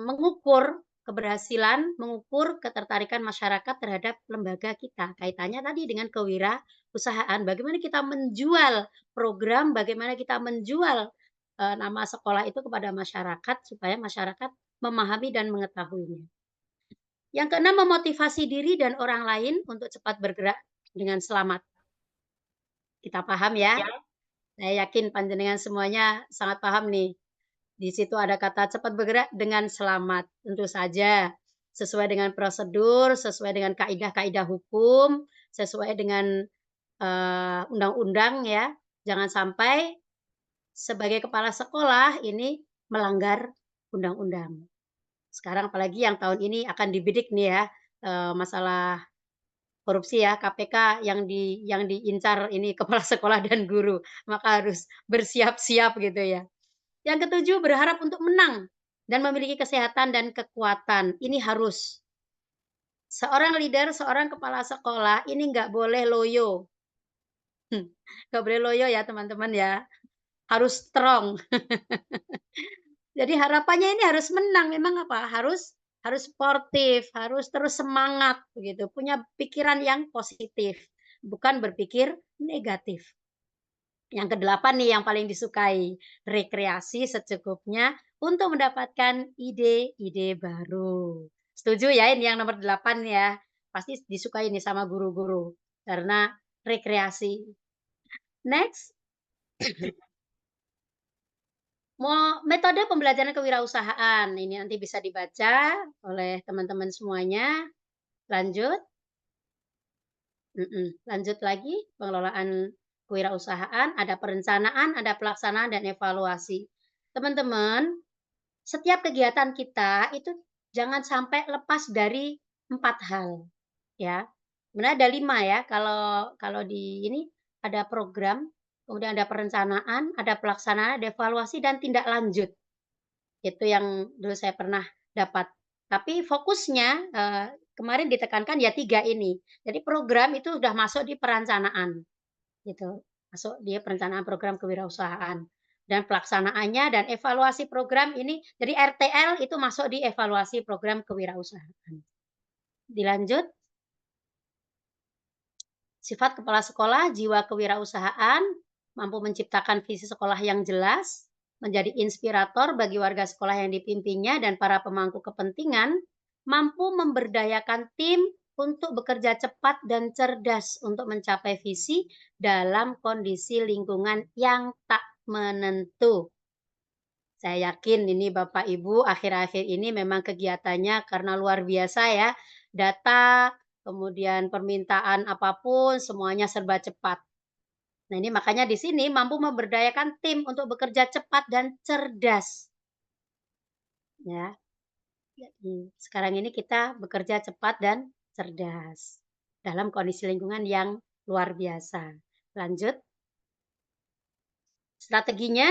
mengukur keberhasilan, mengukur ketertarikan masyarakat terhadap lembaga kita. Kaitannya tadi dengan kewirausahaan, bagaimana kita menjual program, bagaimana kita menjual nama sekolah itu kepada masyarakat supaya masyarakat memahami dan mengetahuinya. Yang keenam, memotivasi diri dan orang lain untuk cepat bergerak dengan selamat. Kita paham ya? Saya yakin panjenengan semuanya sangat paham nih. Di situ ada kata cepat bergerak dengan selamat. Tentu saja sesuai dengan prosedur, sesuai dengan kaidah-kaidah hukum, sesuai dengan undang-undang ya. Jangan sampai sebagai kepala sekolah ini melanggar undang-undang. Sekarang apalagi yang tahun ini akan dibidik nih ya, masalah korupsi ya, KPK yang diincar ini kepala sekolah dan guru, maka harus bersiap-siap gitu ya. Yang ketujuh, berharap untuk menang dan memiliki kesehatan dan kekuatan. Ini harus. Seorang leader, seorang kepala sekolah ini nggak boleh loyo. Nggak boleh loyo ya teman-teman ya. Harus strong. Jadi harapannya ini harus menang. Memang apa? Harus sportif, harus terus semangat begitu, punya pikiran yang positif, bukan berpikir negatif. Yang kedelapan nih yang paling disukai, rekreasi secukupnya untuk mendapatkan ide-ide baru. Setuju ya ini yang nomor 8 ya? Pasti disukai nih sama guru-guru karena rekreasi. Next. Metode pembelajaran kewirausahaan, ini nanti bisa dibaca oleh teman-teman semuanya. Lanjut. Lanjut lagi, pengelolaan kewirausahaan, ada perencanaan, ada pelaksanaan, dan evaluasi. Teman-teman, setiap kegiatan kita itu jangan sampai lepas dari 4 hal, ya. Sebenarnya ada 5 ya, kalau di ini ada program, kemudian ada perencanaan, ada pelaksanaan, ada evaluasi, dan tindak lanjut. Itu yang dulu saya pernah dapat. Tapi fokusnya, kemarin ditekankan ya 3 ini. Jadi program itu sudah masuk di perencanaan, gitu. Masuk di perencanaan program kewirausahaan. Dan pelaksanaannya dan evaluasi program ini, jadi RTL itu masuk di evaluasi program kewirausahaan. Dilanjut. Sifat kepala sekolah, jiwa kewirausahaan, mampu menciptakan visi sekolah yang jelas, menjadi inspirator bagi warga sekolah yang dipimpinnya dan para pemangku kepentingan, mampu memberdayakan tim untuk bekerja cepat dan cerdas untuk mencapai visi dalam kondisi lingkungan yang tak menentu. Saya yakin ini Bapak Ibu akhir-akhir ini memang kegiatannya karena luar biasa ya. Data, kemudian permintaan apapun semuanya serba cepat. Nah, ini makanya di sini mampu memberdayakan tim untuk bekerja cepat dan cerdas. Ya. Sekarang ini kita bekerja cepat dan cerdas dalam kondisi lingkungan yang luar biasa. Lanjut. Strateginya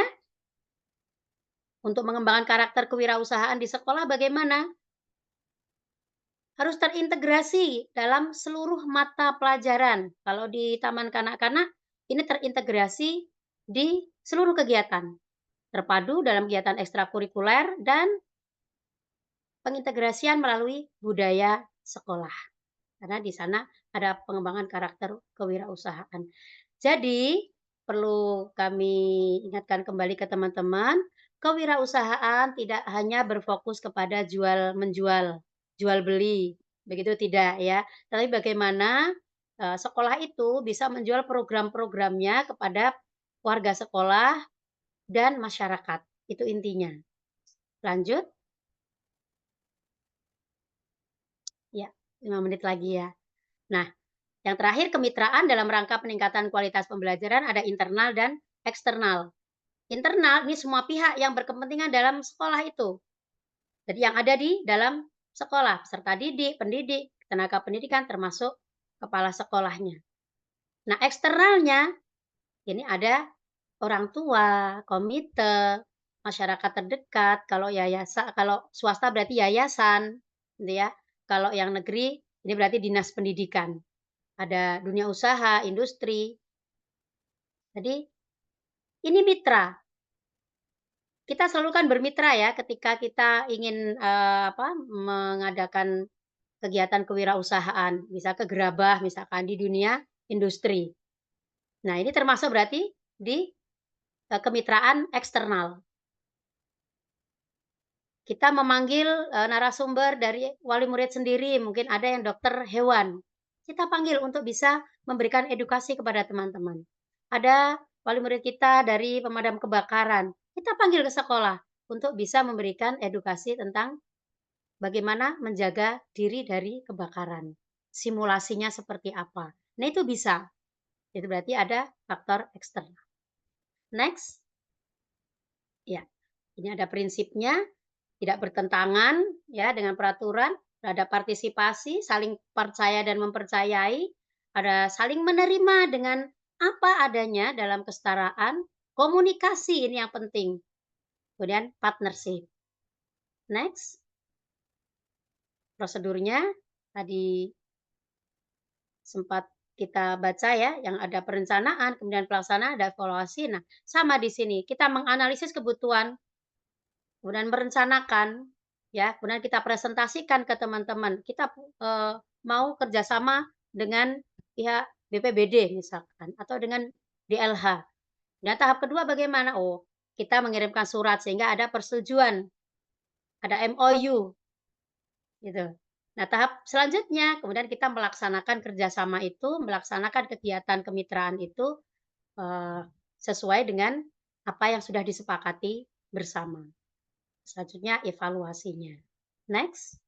untuk mengembangkan karakter kewirausahaan di sekolah bagaimana? Harus terintegrasi dalam seluruh mata pelajaran. Kalau di taman kanak-kanak, ini terintegrasi di seluruh kegiatan. Terpadu dalam kegiatan ekstrakurikuler dan pengintegrasian melalui budaya sekolah. Karena di sana ada pengembangan karakter kewirausahaan. Jadi, perlu kami ingatkan kembali ke teman-teman, kewirausahaan tidak hanya berfokus kepada jual-menjual, jual-beli, begitu tidak ya. Tapi bagaimana sekolah itu bisa menjual program-programnya kepada warga sekolah dan masyarakat, itu intinya. Lanjut. Ya, 5 menit lagi ya. Nah, yang terakhir kemitraan dalam rangka peningkatan kualitas pembelajaran ada internal dan eksternal. internal ini semua pihak yang berkepentingan dalam sekolah itu. Jadi yang ada di dalam sekolah, peserta didik, pendidik, tenaga pendidikan termasuk kepala sekolahnya. Nah, eksternalnya ini ada orang tua, komite, masyarakat terdekat, kalau kalau swasta berarti yayasan, gitu ya. Kalau yang negeri ini berarti dinas pendidikan. Ada dunia usaha, industri. Jadi ini mitra. Kita selalu kan bermitra ya ketika kita ingin mengadakan kegiatan kewirausahaan, bisa ke gerabah misalkan di dunia industri. Nah, ini termasuk berarti di kemitraan eksternal. Kita memanggil narasumber dari wali murid sendiri, mungkin ada yang dokter hewan. Kita panggil untuk bisa memberikan edukasi kepada teman-teman. Ada wali murid kita dari pemadam kebakaran, kita panggil ke sekolah untuk bisa memberikan edukasi tentang bagaimana menjaga diri dari kebakaran. Simulasinya seperti apa. Nah, itu bisa. Itu berarti ada faktor eksternal. Next. Ya, ini ada prinsipnya. Tidak bertentangan ya dengan peraturan, ada partisipasi, saling percaya dan mempercayai, ada saling menerima dengan apa adanya dalam kesetaraan, komunikasi ini yang penting. Kemudian partnership. Next. Prosedurnya tadi sempat kita baca ya, yang ada perencanaan, kemudian pelaksanaan, ada evaluasi. Nah, sama di sini. Kita menganalisis kebutuhan, kemudian merencanakan, ya, kemudian kita presentasikan ke teman-teman. Kita mau kerjasama dengan pihak BPBD misalkan, atau dengan DLH. Nah, tahap kedua bagaimana? Oh, kita mengirimkan surat sehingga ada persetujuan, ada MOU, gitu. Nah, tahap selanjutnya kemudian kita melaksanakan kerjasama itu, melaksanakan kegiatan kemitraan itu sesuai dengan apa yang sudah disepakati bersama. Selanjutnya evaluasinya. Next.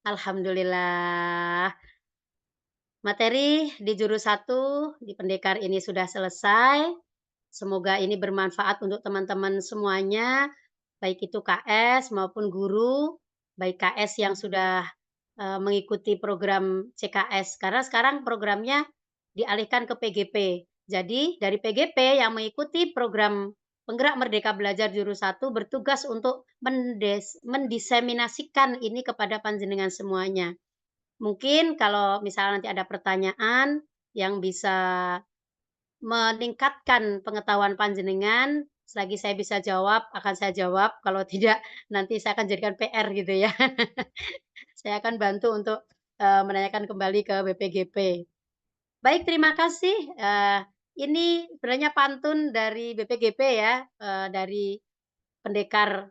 Alhamdulillah. Materi di jurus 1 di pendekar ini sudah selesai. Semoga ini bermanfaat untuk teman-teman semuanya, baik itu KS maupun guru, baik KS yang sudah mengikuti program CKS, karena sekarang programnya dialihkan ke PGP. Jadi dari PGP yang mengikuti program Penggerak Merdeka Belajar Jurus 1 bertugas untuk mendiseminasikan ini kepada panjenengan semuanya. Mungkin kalau misalnya nanti ada pertanyaan yang bisa meningkatkan pengetahuan panjenengan, selagi saya bisa jawab, akan saya jawab. Kalau tidak, nanti saya akan jadikan PR gitu ya. Saya akan bantu untuk menanyakan kembali ke BPGP. Baik, terima kasih. Ini sebenarnya pantun dari BPGP ya, dari pendekar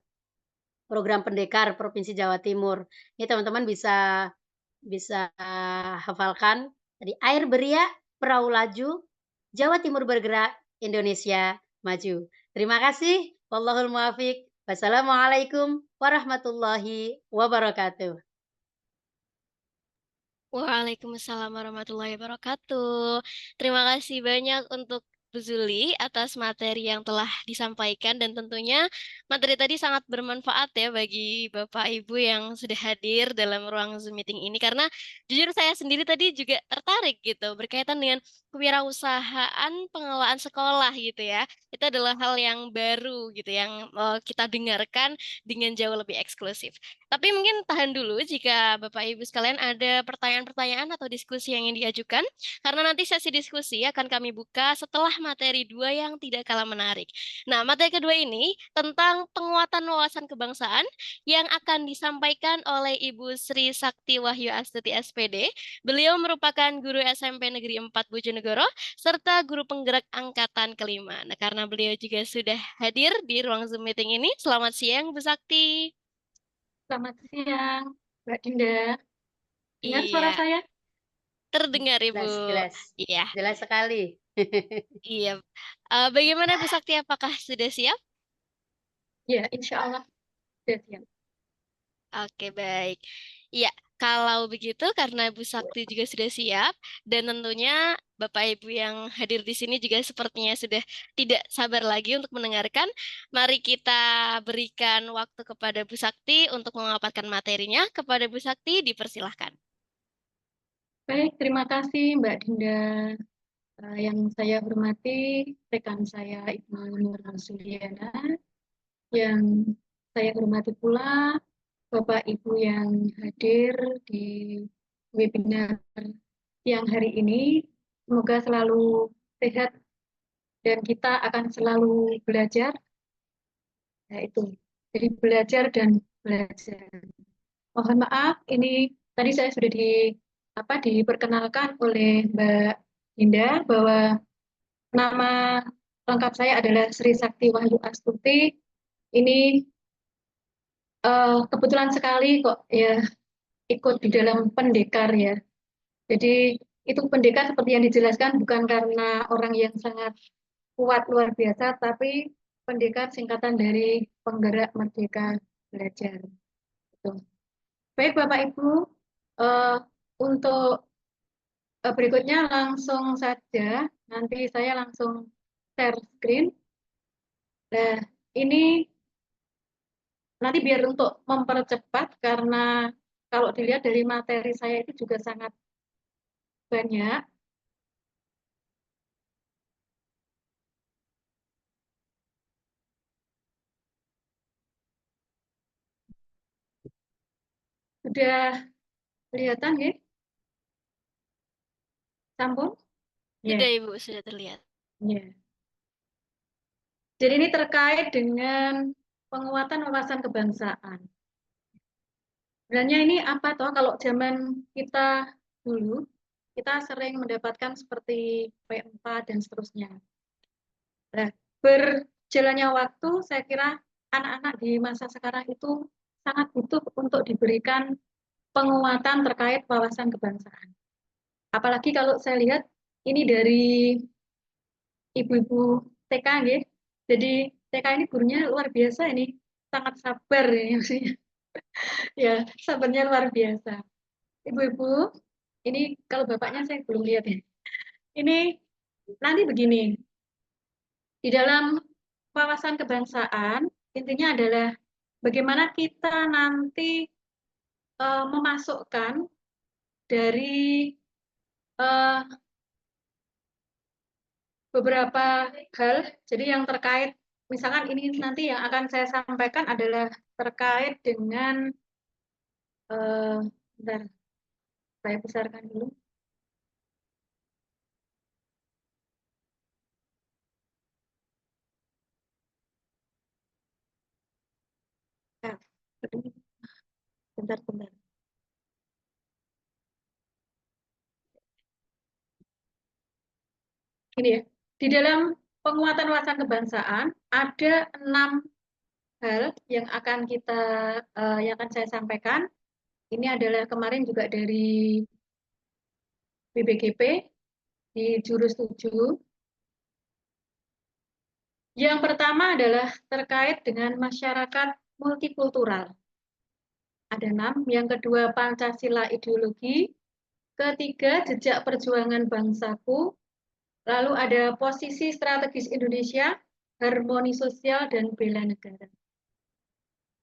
program pendekar Provinsi Jawa Timur. Ini teman-teman bisa hafalkan. Tadi air beriak, perahu laju, Jawa Timur bergerak, Indonesia maju. Terima kasih. Wallahul muwaffiq. Wassalamualaikum warahmatullahi wabarakatuh. Waalaikumsalam warahmatullahi wabarakatuh. Terima kasih banyak untuk Bu Zuli atas materi yang telah disampaikan dan tentunya materi tadi sangat bermanfaat ya bagi Bapak Ibu yang sudah hadir dalam ruang Zoom meeting ini karena jujur saya sendiri tadi juga tertarik gitu berkaitan dengan kewirausahaan pengelolaan sekolah gitu ya. Itu adalah hal yang baru gitu yang kita dengarkan dengan jauh lebih eksklusif. Tapi mungkin tahan dulu jika Bapak Ibu sekalian ada pertanyaan-pertanyaan atau diskusi yang ingin diajukan, karena nanti sesi diskusi akan kami buka setelah materi 2 yang tidak kalah menarik. Nah, materi kedua ini tentang penguatan wawasan kebangsaan yang akan disampaikan oleh Ibu Sri Sakti Wahyu Astuti SPD. Beliau merupakan guru SMP Negeri 4 Bojonegoro, serta guru penggerak angkatan kelima. Nah, karena beliau juga sudah hadir di ruang Zoom meeting ini, selamat siang Bu Sakti. Selamat siang, Mbak Dinda. Dengar suara Iya, saya? terdengar Ibu. Jelas, jelas. Iya, Jelas sekali. iya. Bagaimana Bu Sakti, apakah sudah siap? Ya, insya Allah sudah siap. Oke, baik. Iya, kalau begitu karena Bu Sakti juga sudah siap dan tentunya Bapak Ibu yang hadir di sini juga sepertinya sudah tidak sabar lagi untuk mendengarkan. Mari kita berikan waktu kepada Bu Sakti untuk memaparkan materinya. Kepada Bu Sakti, dipersilahkan. Baik, terima kasih Mbak Dinda. Yang saya hormati rekan saya Ibu Nur Suliana, yang saya hormati pula Bapak Ibu yang hadir di webinar yang hari ini. Semoga selalu sehat dan kita akan selalu belajar. Ya itu, jadi belajar dan belajar. Mohon maaf, ini tadi saya sudah diperkenalkan oleh Mbak Dinda bahwa nama lengkap saya adalah Sri Sakti Wahyu Astuti. Ini kebetulan sekali kok ya ikut di dalam pendekar ya. Jadi itu pendekar seperti yang dijelaskan bukan karena orang yang sangat kuat luar biasa, tapi pendekar singkatan dari Penggerak Merdeka Belajar. Gitu. Baik Bapak Ibu, eh, untuk berikutnya langsung saja, nanti saya langsung share screen. Nah, ini nanti biar untuk mempercepat, karena kalau dilihat dari materi saya itu juga sangat banyak. Sudah kelihatan ya? Sambung? Ya. Sudah Ibu, sudah terlihat. Ya. Jadi ini terkait dengan penguatan wawasan kebangsaan. Sebenarnya ini apa toh, kalau zaman kita dulu, kita sering mendapatkan seperti P4 dan seterusnya. Nah, berjalannya waktu, saya kira anak-anak di masa sekarang itu sangat butuh untuk diberikan penguatan terkait wawasan kebangsaan. Apalagi kalau saya lihat ini dari ibu-ibu TK, ya. Jadi TK ini gurunya luar biasa ini, sangat sabar ya maksudnya. Ya, sabarnya luar biasa. Ibu-ibu, ini kalau bapaknya saya belum lihat ya. Ini nanti begini, di dalam wawasan kebangsaan, intinya adalah bagaimana kita nanti memasukkan dari beberapa hal, jadi yang terkait, misalkan ini nanti yang akan saya sampaikan adalah terkait dengan, bentar, saya besarkan dulu. Nah, bentar. Ini ya, di dalam penguatan wawasan kebangsaan ada 6 hal yang akan yang akan saya sampaikan. Ini adalah kemarin juga dari BBGP di jurus 7. Yang pertama adalah terkait dengan masyarakat multikultural. Ada 6. Yang kedua, Pancasila ideologi. Ketiga, jejak perjuangan bangsaku. Lalu ada posisi strategis Indonesia, harmoni sosial, dan bela negara.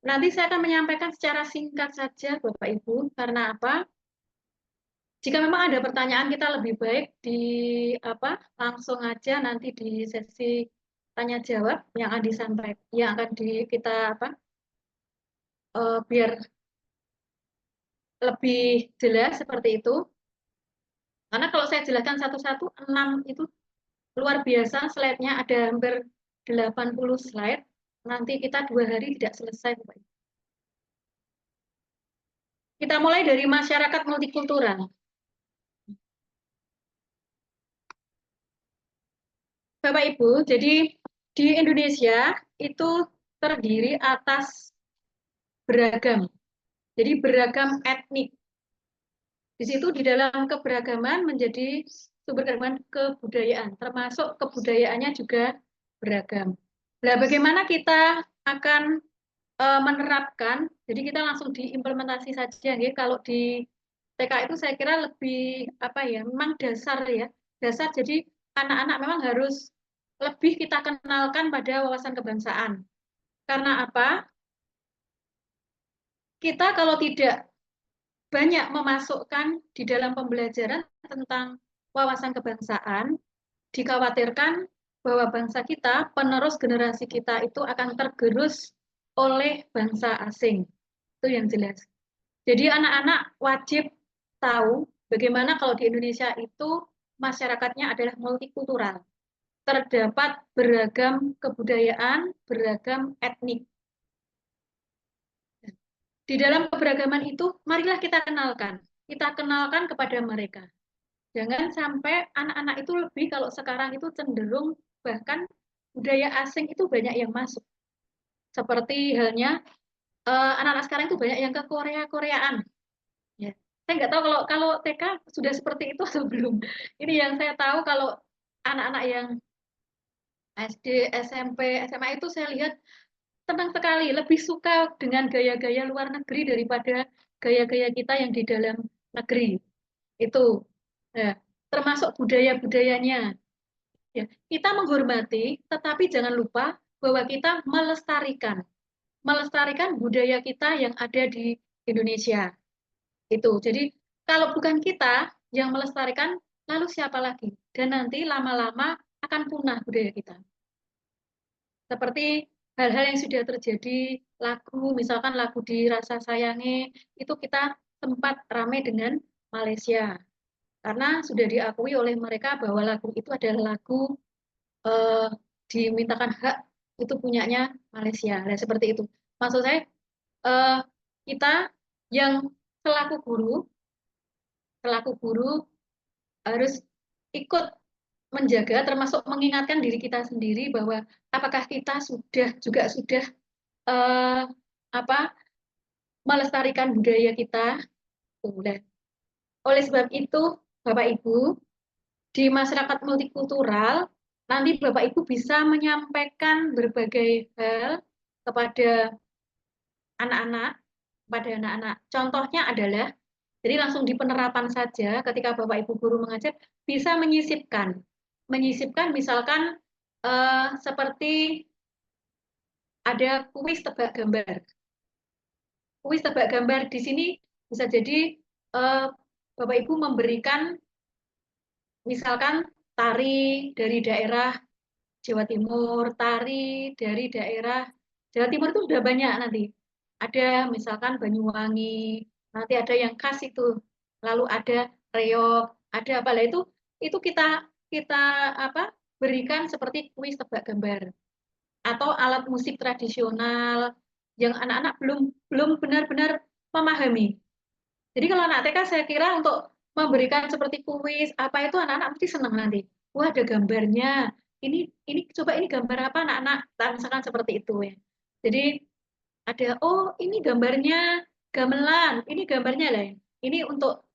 Nanti saya akan menyampaikan secara singkat saja, Bapak Ibu, karena apa? Jika memang ada pertanyaan, kita lebih baik langsung aja nanti di sesi tanya jawab yang akan disampaikan, yang akan kita biar lebih jelas seperti itu. Karena kalau saya jelaskan satu-satu, 6 itu luar biasa, slide-nya ada hampir 80 slide. Nanti kita 2 hari tidak selesai, Bapak Ibu. Kita mulai dari masyarakat multikultural. Bapak Ibu, jadi di Indonesia itu terdiri atas beragam. Jadi beragam etnik. Di situ di dalam keberagaman menjadi sumber kebudayaan, termasuk kebudayaannya juga beragam. Nah, bagaimana kita akan menerapkan, jadi kita langsung diimplementasi saja ya. Kalau di TK itu saya kira lebih memang dasar ya. dasar. Jadi anak-anak memang harus lebih kita kenalkan pada wawasan kebangsaan. Karena apa? Kita kalau tidak banyak memasukkan di dalam pembelajaran tentang wawasan kebangsaan, dikhawatirkan bahwa bangsa kita, penerus generasi kita itu akan tergerus oleh bangsa asing. Itu yang jelas. Jadi anak-anak wajib tahu bagaimana kalau di Indonesia itu masyarakatnya adalah multikultural. Terdapat beragam kebudayaan, beragam etnik. Di dalam keberagaman itu, marilah kita kenalkan. Kita kenalkan kepada mereka. Jangan sampai anak-anak itu lebih, kalau sekarang itu cenderung bahkan budaya asing itu banyak yang masuk. Seperti halnya anak-anak sekarang itu banyak yang ke Korea-Koreaan. Ya. Saya nggak tahu kalau TK sudah seperti itu atau belum. Ini yang saya tahu kalau anak-anak yang SD, SMP, SMA itu saya lihat tenang sekali, lebih suka dengan gaya-gaya luar negeri daripada gaya-gaya kita yang di dalam negeri. Itu. Nah, termasuk budaya-budayanya. Ya, kita menghormati, tetapi jangan lupa bahwa kita melestarikan budaya kita yang ada di Indonesia. Itu. Jadi kalau bukan kita yang melestarikan, lalu siapa lagi? Dan nanti lama-lama akan punah budaya kita. Seperti hal-hal yang sudah terjadi, lagu, misalkan lagu di Rasa Sayange, itu kita sempat ramai dengan Malaysia. Karena sudah diakui oleh mereka bahwa lagu itu adalah lagu dimintakan hak itu punyanya Malaysia. Nah, seperti itu. Maksud saya, kita yang selaku guru harus ikut menjaga, termasuk mengingatkan diri kita sendiri bahwa apakah kita sudah apa melestarikan budaya kita. Nah, oleh sebab itu, Bapak Ibu, di masyarakat multikultural, nanti Bapak Ibu bisa menyampaikan berbagai hal kepada anak-anak. Contohnya adalah, jadi langsung di penerapan saja, ketika Bapak Ibu guru mengajar, bisa menyisipkan misalkan seperti ada kuis tebak gambar. Kuis tebak gambar di sini bisa jadi Bapak Ibu memberikan misalkan tari dari daerah Jawa Timur, tari dari daerah Jawa Timur itu sudah banyak nanti. Ada misalkan Banyuwangi, nanti ada yang khas itu. Lalu ada reog, ada apa lah itu kita berikan seperti kuis tebak gambar atau alat musik tradisional yang anak-anak belum benar-benar memahami. Jadi kalau anak TK saya kira untuk memberikan seperti kuis apa itu anak-anak mesti senang nanti. Wah, ada gambarnya. Ini coba ini gambar apa anak-anak? Misalkan seperti itu ya. Jadi ada ini gambarnya gamelan, ini gambarnya lah. Ini untuk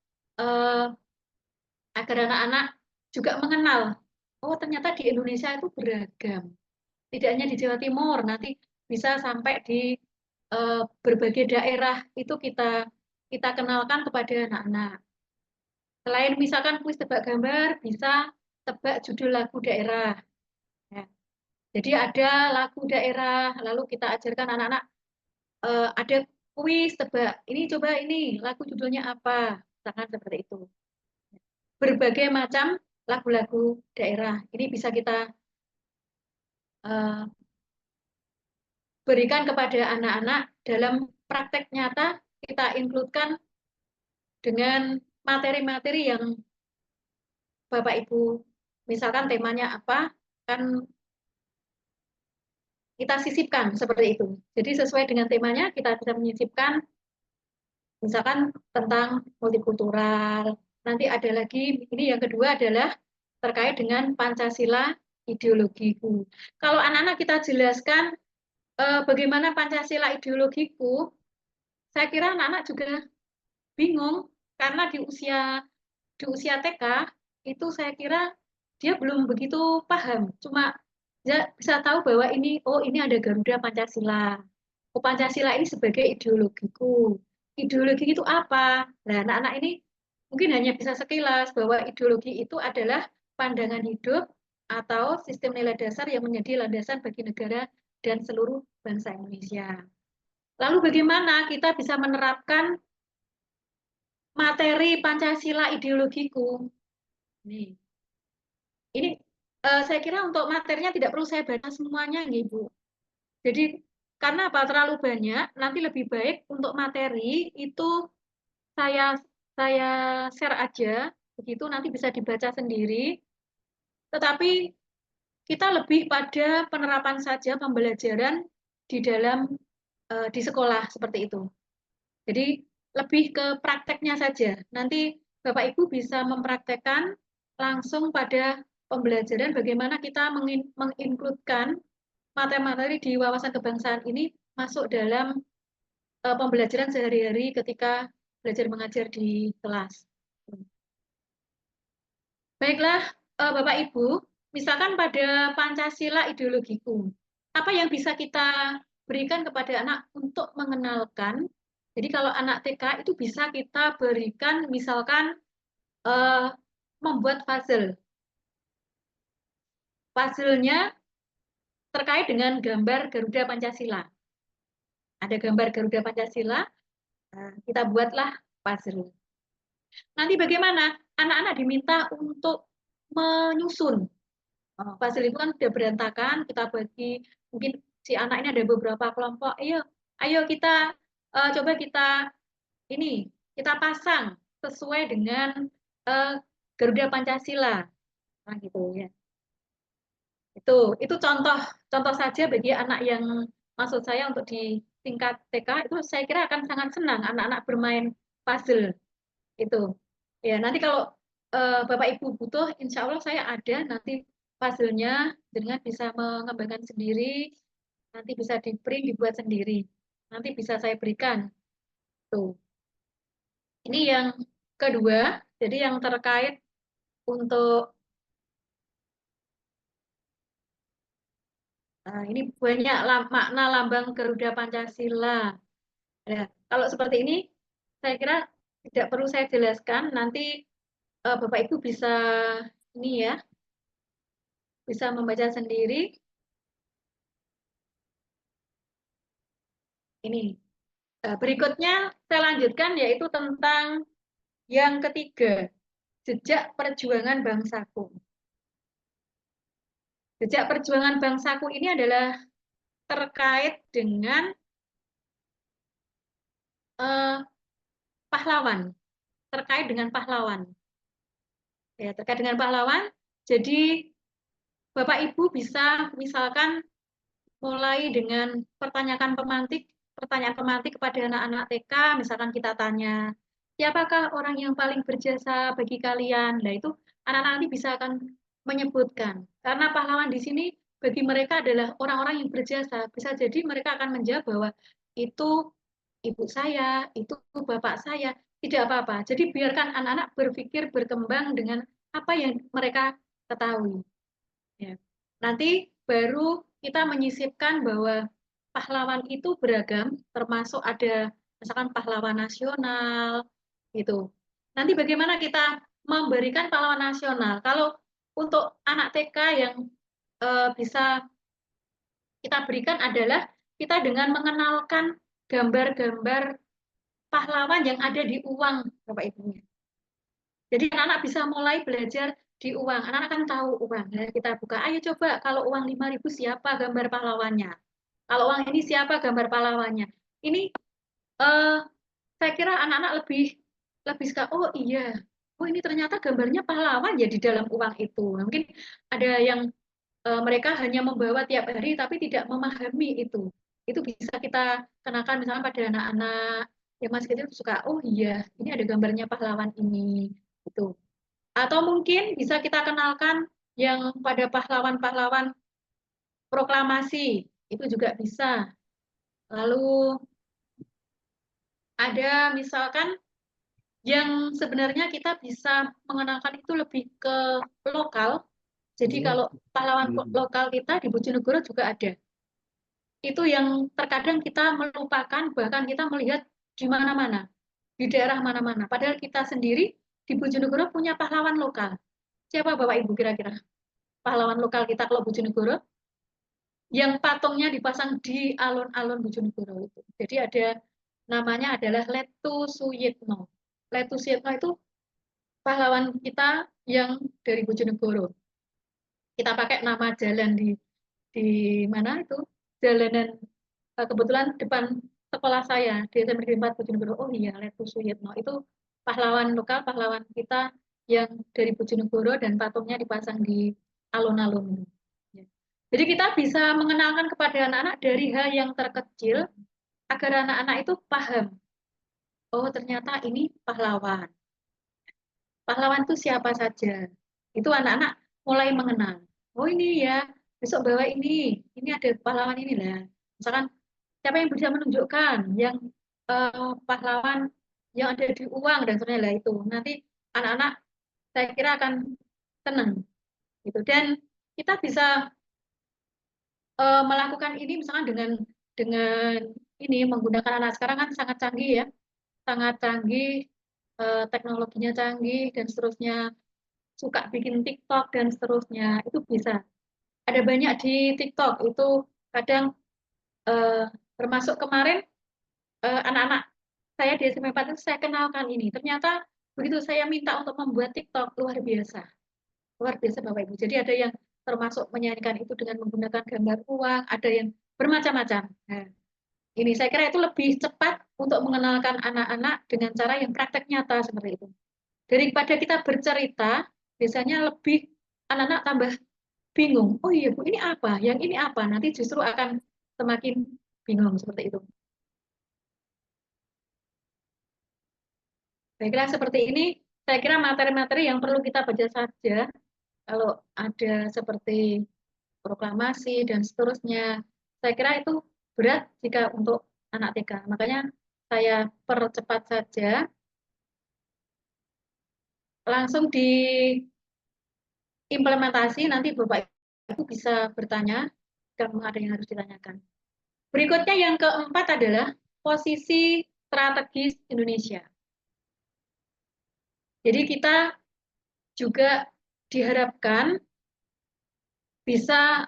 agar anak-anak juga mengenal. Oh, ternyata di Indonesia itu beragam. Tidak hanya di Jawa Timur, nanti bisa sampai di berbagai daerah itu kita kenalkan kepada anak-anak. Selain misalkan kuis tebak gambar, bisa tebak judul lagu daerah. Ya. Jadi ada lagu daerah, lalu kita ajarkan anak-anak ada kuis tebak. Ini coba ini lagu judulnya apa? Misalkan seperti itu. Berbagai macam lagu-lagu daerah. Ini bisa kita berikan kepada anak-anak dalam praktek nyata, kita include-kan dengan materi-materi yang Bapak Ibu, misalkan temanya apa, kan kita sisipkan seperti itu. Jadi sesuai dengan temanya kita bisa menyisipkan misalkan tentang multikultural. Nanti ada lagi, ini yang kedua adalah terkait dengan Pancasila ideologiku. Kalau anak-anak kita jelaskan bagaimana Pancasila ideologiku, saya kira anak-anak juga bingung karena di usia TK itu saya kira dia belum begitu paham. Cuma dia bisa tahu bahwa ini ada Garuda Pancasila. Oh, Pancasila ini sebagai ideologiku. Ideologi itu apa? Nah, anak-anak ini mungkin hanya bisa sekilas bahwa ideologi itu adalah pandangan hidup atau sistem nilai dasar yang menjadi landasan bagi negara dan seluruh bangsa Indonesia. Lalu bagaimana kita bisa menerapkan materi Pancasila ideologiku? Nih, ini saya kira untuk materinya tidak perlu saya baca semuanya, Ibu. Jadi karena apa? Terlalu banyak, nanti lebih baik untuk materi itu saya share aja, begitu nanti bisa dibaca sendiri. Tetapi kita lebih pada penerapan saja pembelajaran di dalam di sekolah seperti itu. Jadi lebih ke prakteknya saja. Nanti Bapak Ibu bisa mempraktekkan langsung pada pembelajaran bagaimana kita menginkludkan materi-materi di wawasan kebangsaan ini masuk dalam pembelajaran sehari-hari ketika belajar mengajar di kelas. Baiklah, Bapak Ibu, misalkan pada Pancasila ideologiku, apa yang bisa kita berikan kepada anak untuk mengenalkan? Jadi kalau anak TK itu bisa kita berikan misalkan membuat puzzle. Puzzle-nya terkait dengan gambar Garuda Pancasila. Ada gambar Garuda Pancasila, kita buatlah puzzle. Nanti bagaimana? Anak-anak diminta untuk menyusun. Puzzle itu kan sudah berantakan, kita bagi, mungkin si anak ini ada beberapa kelompok, ayo kita coba kita pasang sesuai dengan Garuda Pancasila. Nah, gitu ya. Itu contoh saja bagi anak yang maksud saya untuk di tingkat TK itu saya kira akan sangat senang anak-anak bermain puzzle itu. Ya, nanti kalau Bapak Ibu butuh, insya Allah saya ada nanti puzzle-nya, dengan bisa mengembangkan sendiri, nanti bisa di print, dibuat sendiri. Nanti bisa saya berikan. Tuh. Ini yang kedua, jadi yang terkait untuk ini banyak makna lambang Garuda Pancasila. Nah, kalau seperti ini, saya kira tidak perlu saya jelaskan. Nanti Bapak Ibu bisa ini ya, bisa membaca sendiri. Ini berikutnya saya lanjutkan yaitu tentang yang ketiga, jejak perjuangan bangsaku. Jejak perjuangan bangsaku ini adalah terkait dengan pahlawan, terkait dengan pahlawan. Ya, terkait dengan pahlawan. Jadi Bapak Ibu bisa misalkan mulai dengan pertanyaan pemantik kepada anak-anak TK, misalkan kita tanya, siapakah orang yang paling berjasa bagi kalian? Nah, itu anak-anak nanti bisa akan menyebutkan. Karena pahlawan di sini bagi mereka adalah orang-orang yang berjasa. Bisa jadi mereka akan menjawab bahwa itu ibu saya, itu bapak saya. Tidak apa-apa. Jadi biarkan anak-anak berpikir berkembang dengan apa yang mereka ketahui. Ya. Nanti baru kita menyisipkan bahwa pahlawan itu beragam, termasuk ada misalkan pahlawan nasional, gitu. Nanti bagaimana kita memberikan pahlawan nasional? Kalau untuk anak TK yang bisa kita berikan adalah kita dengan mengenalkan gambar-gambar pahlawan yang ada di uang, Bapak Ibunya. Jadi anak-anak bisa mulai belajar di uang. Anak-anak kan tahu uang. Ya, kita buka, ayo coba kalau uang 5.000 siapa gambar pahlawannya? Kalau uang ini siapa gambar pahlawannya? Ini saya kira anak-anak lebih suka, oh iya, oh ini ternyata gambarnya pahlawan ya di dalam uang itu. Mungkin ada yang mereka hanya membawa tiap hari tapi tidak memahami itu. Itu bisa kita kenakan misalnya pada anak-anak yang masih kecil suka, oh iya, ini ada gambarnya pahlawan ini. Itu. Atau mungkin bisa kita kenalkan yang pada pahlawan-pahlawan proklamasi, itu juga bisa. Lalu ada misalkan yang sebenarnya kita bisa mengenalkan itu lebih ke lokal. Jadi kalau pahlawan lokal kita di Bojonegoro juga ada. Itu yang terkadang kita melupakan, bahkan kita melihat di mana-mana, di daerah mana-mana. Padahal kita sendiri di Bojonegoro punya pahlawan lokal. Siapa Bapak Ibu kira-kira? Pahlawan lokal kita kalau Bojonegoro? Yang patungnya dipasang di alun-alun Bojonegoro itu. Jadi ada namanya adalah Letu Suyitno. Letu Suyitno itu pahlawan kita yang dari Bojonegoro. Kita pakai nama jalan di mana itu? Jalanan kebetulan depan sekolah saya di SMP Negeri 4 Bojonegoro. Oh iya, Letu Suyitno itu pahlawan lokal, pahlawan kita yang dari Bojonegoro dan patungnya dipasang di alun-alun. Ya. Jadi kita bisa mengenalkan kepada anak-anak dari hal yang terkecil agar anak-anak itu paham. Oh, ternyata ini pahlawan. Pahlawan itu siapa saja. Itu anak-anak mulai mengenal. Oh ini ya, besok bawa ini ada pahlawan ini lah. Misalkan siapa yang bisa menunjukkan yang pahlawan yang ada di uang dan sebagainya lah itu. Nanti anak-anak saya kira akan senang gitu. Dan kita bisa melakukan ini misalkan dengan ini menggunakan anak sekarang kan sangat canggih ya, sangat canggih, teknologinya canggih dan seterusnya, suka bikin TikTok dan seterusnya itu bisa. Ada banyak di TikTok itu kadang termasuk kemarin anak-anak saya di SMP 4 itu saya kenalkan ini. Ternyata begitu saya minta untuk membuat TikTok luar biasa Bapak Ibu. Jadi ada yang termasuk menyanyikan itu dengan menggunakan gambar uang, ada yang bermacam-macam. Nah, ini saya kira itu lebih cepat untuk mengenalkan anak-anak dengan cara yang praktek nyata seperti itu. Daripada kita bercerita, biasanya lebih anak-anak tambah bingung. Oh iya Bu, ini apa? Yang ini apa? Nanti justru akan semakin bingung seperti itu. Saya kira seperti ini, saya kira materi-materi yang perlu kita baca saja. Kalau ada seperti proklamasi dan seterusnya, saya kira itu berat jika untuk anak TK. Makanya saya percepat saja, langsung diimplementasi, nanti Bapak Ibu bisa bertanya kalau ada yang harus ditanyakan. Berikutnya yang keempat adalah posisi strategis Indonesia. Jadi kita juga diharapkan bisa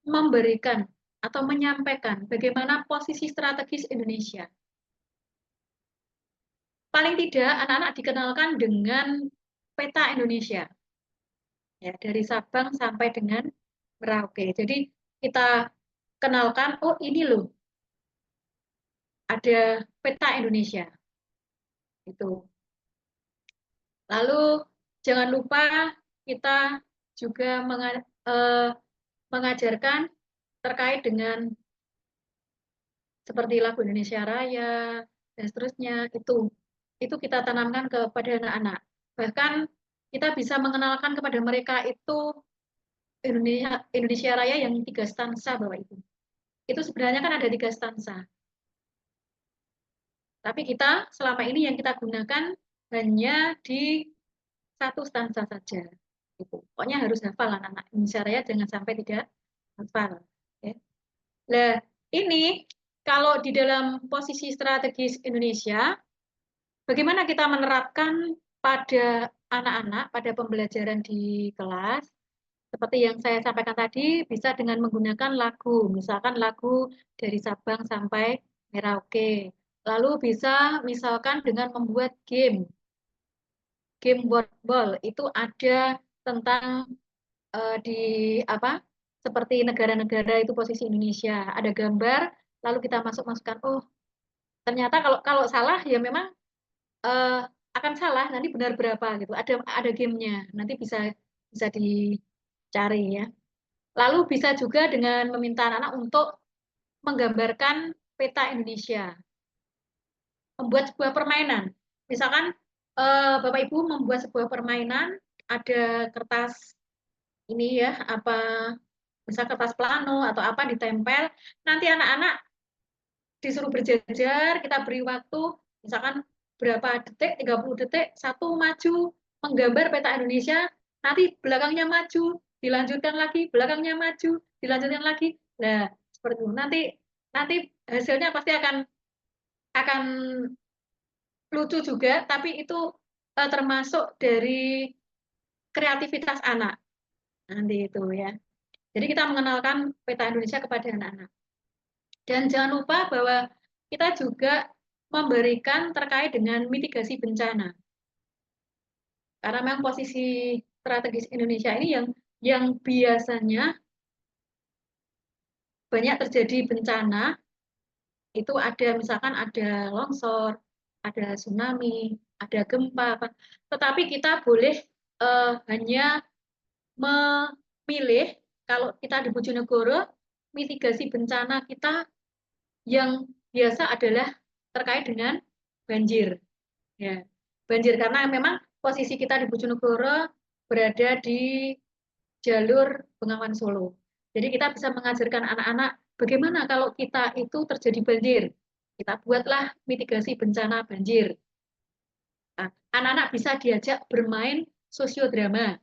memberikan atau menyampaikan bagaimana posisi strategis Indonesia. Paling tidak anak-anak dikenalkan dengan peta Indonesia. Ya, dari Sabang sampai dengan Merauke. Jadi kita kenalkan, oh ini loh, ada peta Indonesia. Itu. Lalu jangan lupa kita juga mengajarkan terkait dengan seperti lagu Indonesia Raya dan seterusnya itu kita tanamkan kepada anak-anak. Bahkan kita bisa mengenalkan kepada mereka itu Indonesia Raya yang 3 stansa Bapak Ibu. Itu sebenarnya kan ada 3 stansa. Tapi kita selama ini yang kita gunakan hanya di 1 stansa saja. Itu. Pokoknya harus hafal anak-anak Indonesia Raya, jangan sampai tidak hafal. Ya. Nah, ini kalau di dalam posisi strategis Indonesia, bagaimana kita menerapkan pada anak-anak, pada pembelajaran di kelas, seperti yang saya sampaikan tadi, bisa dengan menggunakan lagu, misalkan lagu dari Sabang sampai Merauke. Lalu bisa misalkan dengan membuat game word ball, itu ada tentang di apa seperti negara-negara itu posisi Indonesia, ada gambar, lalu kita masukkan, oh ternyata kalau salah ya memang akan salah, nanti benar berapa gitu, ada gamenya, nanti bisa dicari ya. Lalu bisa juga dengan meminta anak-anak untuk menggambarkan peta Indonesia, membuat sebuah permainan, misalkan Bapak Ibu membuat sebuah permainan, ada kertas ini ya, apa misal kertas plano atau apa ditempel, nanti anak-anak disuruh berjajar, kita beri waktu misalkan berapa detik, 30 detik, satu maju menggambar peta Indonesia, nanti belakangnya maju, dilanjutkan lagi, belakangnya maju, dilanjutkan lagi. Nah, seperti itu. Nanti hasilnya pasti akan lucu juga, tapi itu termasuk dari kreativitas anak. Nanti itu ya. Jadi kita mengenalkan peta Indonesia kepada anak-anak. Dan jangan lupa bahwa kita juga memberikan terkait dengan mitigasi bencana. Karena memang posisi strategis Indonesia ini yang biasanya banyak terjadi bencana, itu ada misalkan ada longsor, ada tsunami, ada gempa, tetapi kita boleh hanya memilih kalau kita di Bojonegoro, mitigasi bencana kita yang biasa adalah terkait dengan banjir. Ya, banjir karena memang posisi kita di Bojonegoro berada di jalur Bengawan Solo. Jadi kita bisa mengajarkan anak-anak bagaimana kalau kita itu terjadi banjir. Kita buatlah mitigasi bencana banjir. Nah, anak-anak bisa diajak bermain sosiodrama.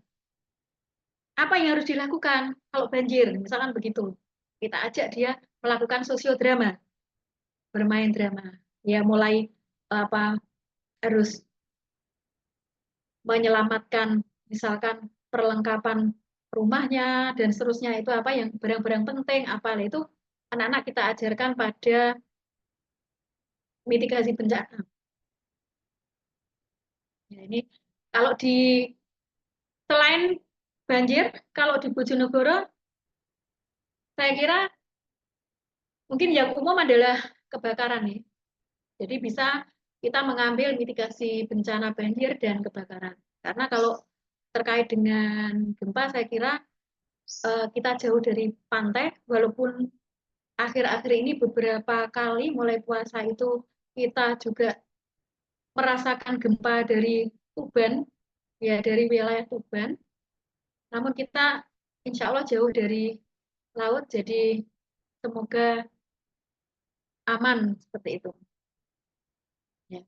Apa yang harus dilakukan kalau banjir? Misalkan begitu. Kita ajak dia melakukan sosiodrama, bermain drama. Ya mulai apa harus menyelamatkan misalkan perlengkapan rumahnya dan seterusnya itu apa yang barang-barang penting apa itu anak-anak kita ajarkan pada mitigasi bencana. Ya, ini kalau di selain banjir, kalau di Bojonegoro saya kira mungkin yang umum adalah kebakaran nih. Jadi bisa kita mengambil mitigasi bencana banjir dan kebakaran. Karena kalau terkait dengan gempa saya kira kita jauh dari pantai, walaupun akhir-akhir ini beberapa kali mulai puasa itu kita juga merasakan gempa dari Tuban, ya dari wilayah Tuban. Namun kita insya Allah jauh dari laut, jadi semoga aman seperti itu. Ya.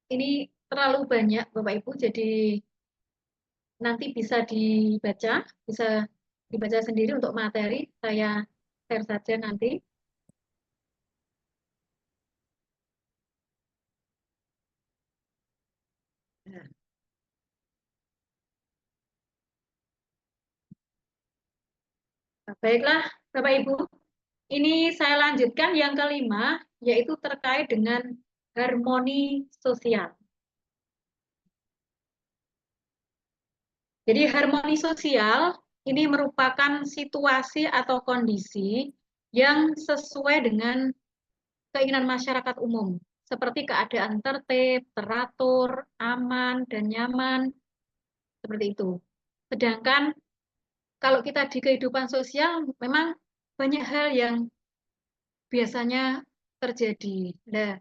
Ini terlalu banyak Bapak Ibu, jadi nanti bisa dibaca sendiri untuk materi. Saya share saja nanti. Nah. Baiklah, Bapak Ibu. Ini saya lanjutkan yang kelima, yaitu terkait dengan harmoni sosial. Jadi harmoni sosial ini merupakan situasi atau kondisi yang sesuai dengan keinginan masyarakat umum, seperti keadaan tertib, teratur, aman, dan nyaman, seperti itu. Sedangkan kalau kita di kehidupan sosial, memang banyak hal yang biasanya terjadi. Nah,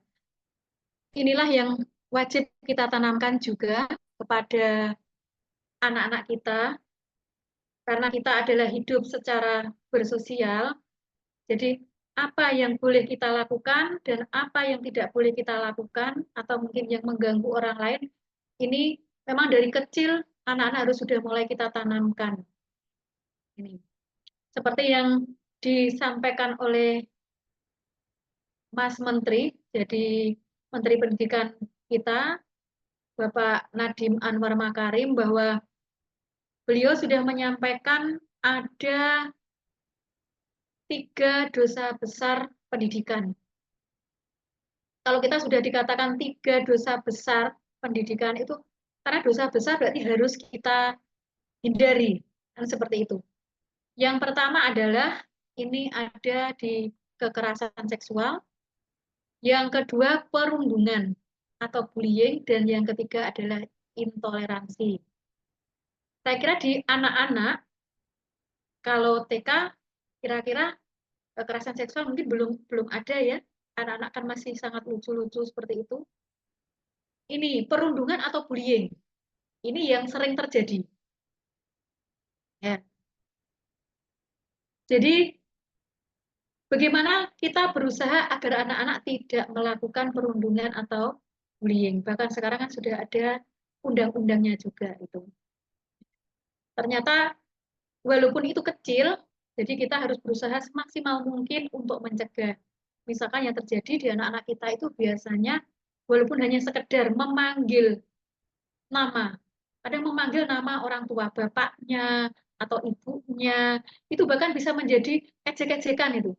inilah yang wajib kita tanamkan juga kepada anak-anak kita, karena kita adalah hidup secara bersosial. Jadi, apa yang boleh kita lakukan dan apa yang tidak boleh kita lakukan, atau mungkin yang mengganggu orang lain, ini memang dari kecil anak-anak harus sudah mulai kita tanamkan. Ini. Seperti yang disampaikan oleh Mas Menteri, jadi Menteri Pendidikan kita, Bapak Nadiem Anwar Makarim, bahwa beliau sudah menyampaikan ada 3 dosa besar pendidikan. Kalau kita sudah dikatakan 3 dosa besar pendidikan itu, karena dosa besar berarti harus kita hindari, kan seperti itu. Yang pertama adalah ini ada di kekerasan seksual, yang kedua perundungan atau bullying, dan yang ketiga adalah intoleransi. Saya kira di anak-anak, kalau TK, kira-kira kekerasan seksual mungkin belum ada ya. Anak-anak kan masih sangat lucu-lucu seperti itu. Ini perundungan atau bullying. Ini yang sering terjadi. Ya. Jadi, bagaimana kita berusaha agar anak-anak tidak melakukan perundungan atau bullying. Bahkan sekarang kan sudah ada undang-undangnya juga itu. Ternyata walaupun itu kecil, jadi kita harus berusaha semaksimal mungkin untuk mencegah. Misalkan yang terjadi di anak-anak kita itu biasanya walaupun hanya sekedar memanggil nama kadang memanggil nama orang tua, bapaknya atau ibunya, itu bahkan bisa menjadi ejek-ejekan itu.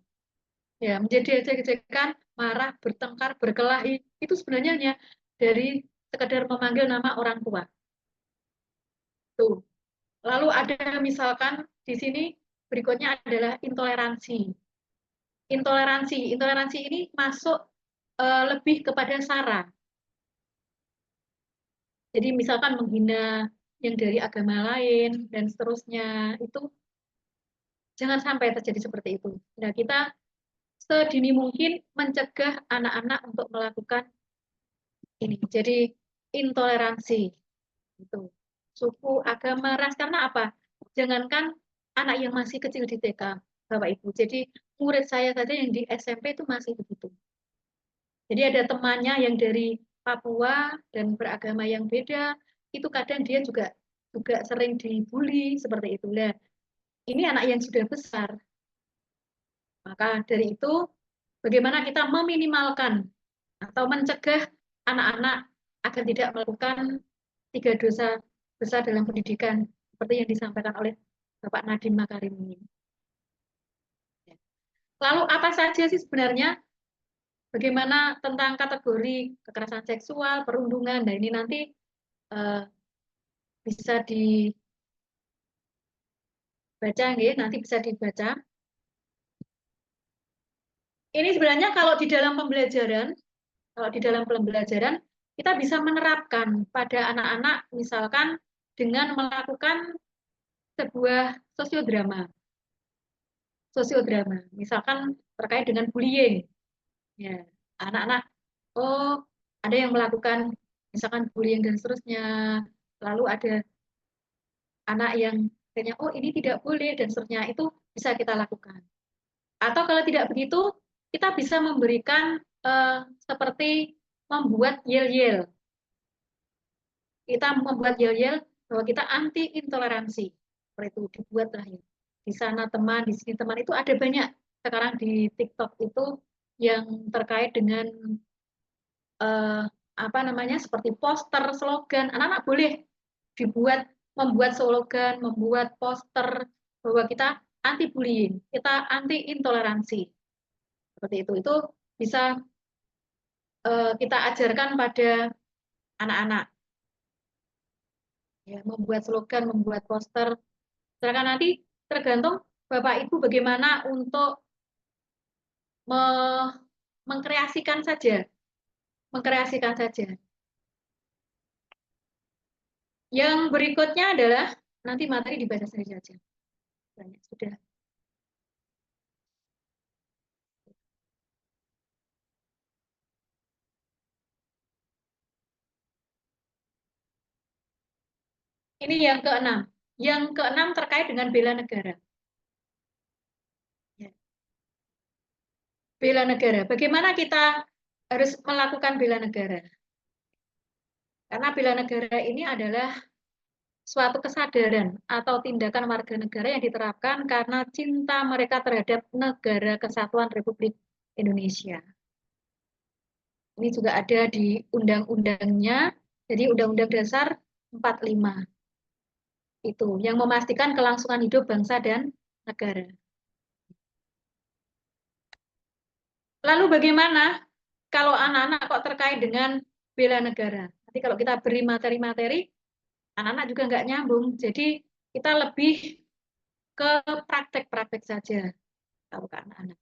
Ya, menjadi ejek-ejekan, marah, bertengkar, berkelahi, itu sebenarnya hanya dari sekedar memanggil nama orang tua. Tuh. Lalu ada misalkan di sini berikutnya adalah intoleransi. Intoleransi ini masuk lebih kepada sara. Jadi misalkan menghina yang dari agama lain dan seterusnya, itu jangan sampai terjadi seperti itu. Nah, kita sedini mungkin mencegah anak-anak untuk melakukan ini. Jadi intoleransi itu. Suku, agama, ras, karena apa? Jangankan anak yang masih kecil di TK, Bapak Ibu. Jadi murid saya saja yang di SMP itu masih begitu. Jadi ada temannya yang dari Papua dan beragama yang beda, itu kadang dia juga sering dibully seperti itu. Nah, ini anak yang sudah besar. Maka dari itu, bagaimana kita meminimalkan atau mencegah anak-anak agar tidak melakukan 3 dosa besar dalam pendidikan seperti yang disampaikan oleh Bapak Nadiem Makarim ini. Lalu apa saja sih sebenarnya? Bagaimana tentang kategori kekerasan seksual, perundungan? Nah, ini nanti bisa dibaca, nanti bisa dibaca. Ini sebenarnya kalau di dalam pembelajaran, kita bisa menerapkan pada anak-anak, misalkan dengan melakukan sebuah sosiodrama, misalkan terkait dengan bullying. Ya, anak-anak, oh ada yang melakukan misalkan bullying dan seterusnya, lalu ada anak yang katanya, oh ini tidak boleh dan seterusnya, itu bisa kita lakukan. Atau kalau tidak begitu, kita bisa memberikan seperti membuat yel-yel. Kita membuat yel-yel bahwa kita anti intoleransi. Seperti itu dibuatlah ya. Di sana teman, di sini teman, itu ada banyak sekarang di TikTok itu yang terkait dengan apa namanya, seperti poster, slogan. Anak-anak boleh membuat slogan, membuat poster bahwa kita anti bullying, kita anti intoleransi. Seperti itu bisa kita ajarkan pada anak-anak. Ya, membuat slogan, membuat poster. Silakan nanti tergantung Bapak Ibu bagaimana untuk mengkreasikan saja. Yang berikutnya adalah nanti materi dibaca sendiri saja. Banyak sudah. Ini yang keenam. Yang keenam terkait dengan bela negara. Ya. Bela negara. Bagaimana kita harus melakukan bela negara? Karena bela negara ini adalah suatu kesadaran atau tindakan warga negara yang diterapkan karena cinta mereka terhadap Negara Kesatuan Republik Indonesia. Ini juga ada di undang-undangnya, jadi Undang-Undang Dasar 45. Itu yang memastikan kelangsungan hidup bangsa dan negara. Lalu bagaimana kalau anak-anak kok terkait dengan bela negara? Nanti kalau kita beri materi-materi, anak-anak juga nggak nyambung. Jadi kita lebih ke praktek-praktek saja kalau ke anak-anak.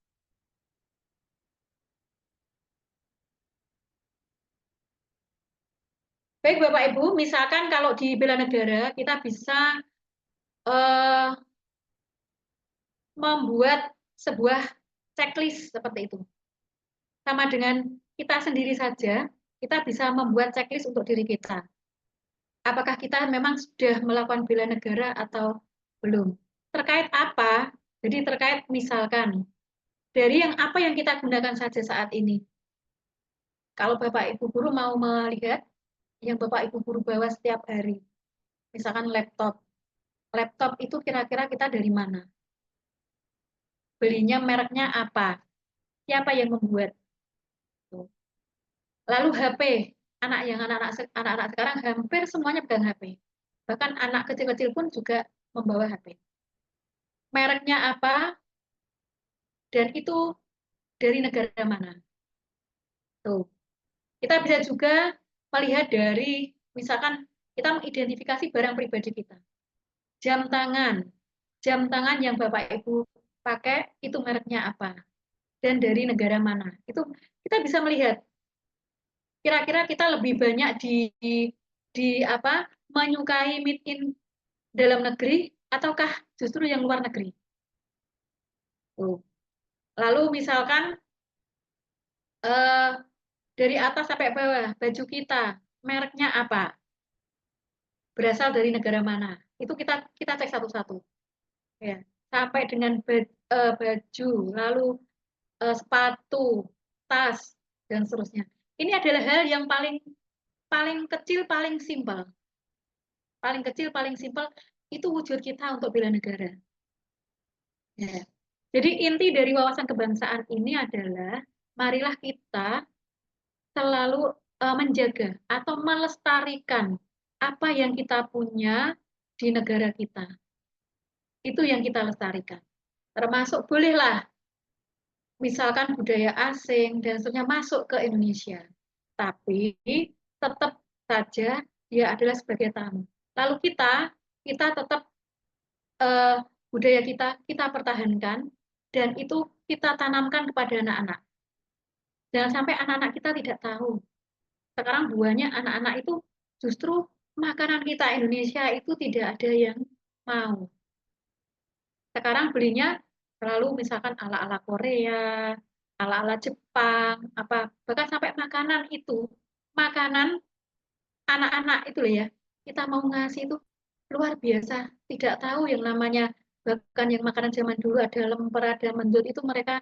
Baik Bapak Ibu, misalkan kalau di bela negara kita bisa membuat sebuah checklist seperti itu. Sama dengan kita sendiri saja, kita bisa membuat checklist untuk diri kita. Apakah kita memang sudah melakukan bela negara atau belum? Terkait apa? Jadi terkait misalkan dari apa yang kita gunakan saja saat ini. Kalau Bapak Ibu guru mau melihat yang Bapak Ibu guru bawa setiap hari, misalkan laptop. Laptop itu kira-kira kita dari mana? Belinya mereknya apa? Siapa yang membuat? Lalu HP, anak-anak sekarang hampir semuanya pegang HP. Bahkan anak kecil-kecil pun juga membawa HP. Mereknya apa, dan itu dari negara mana. Tuh. Kita bisa juga melihat dari, misalkan kita mengidentifikasi barang pribadi kita. Jam tangan yang Bapak Ibu pakai itu mereknya apa dan dari negara mana. Itu kita bisa melihat kira-kira kita lebih banyak di apa menyukai made in dalam negeri ataukah justru yang luar negeri. Lalu misalkan dari atas sampai bawah baju kita mereknya apa, berasal dari negara mana, itu kita cek satu-satu ya, sampai dengan baju, lalu sepatu, tas, dan seterusnya. Ini adalah hal yang paling kecil, paling simpel. Paling kecil, paling simpel, itu wujud kita untuk bela negara. Ya. Jadi inti dari wawasan kebangsaan ini adalah, marilah kita selalu menjaga atau melestarikan apa yang kita punya di negara kita. Itu yang kita lestarikan. Termasuk bolehlah misalkan budaya asing dan seterusnya masuk ke Indonesia. Tapi tetap saja dia adalah sebagai tamu. Lalu kita tetap budaya kita pertahankan dan itu kita tanamkan kepada anak-anak. Jangan sampai anak-anak kita tidak tahu. Sekarang buahnya anak-anak itu justru makanan kita Indonesia itu tidak ada yang mau. Sekarang belinya selalu misalkan ala-ala Korea, ala-ala Jepang, apa bahkan sampai makanan itu, makanan anak-anak itu loh ya, kita mau ngasih itu luar biasa, tidak tahu yang namanya, bahkan yang makanan zaman dulu ada lemper, ada mendut, itu mereka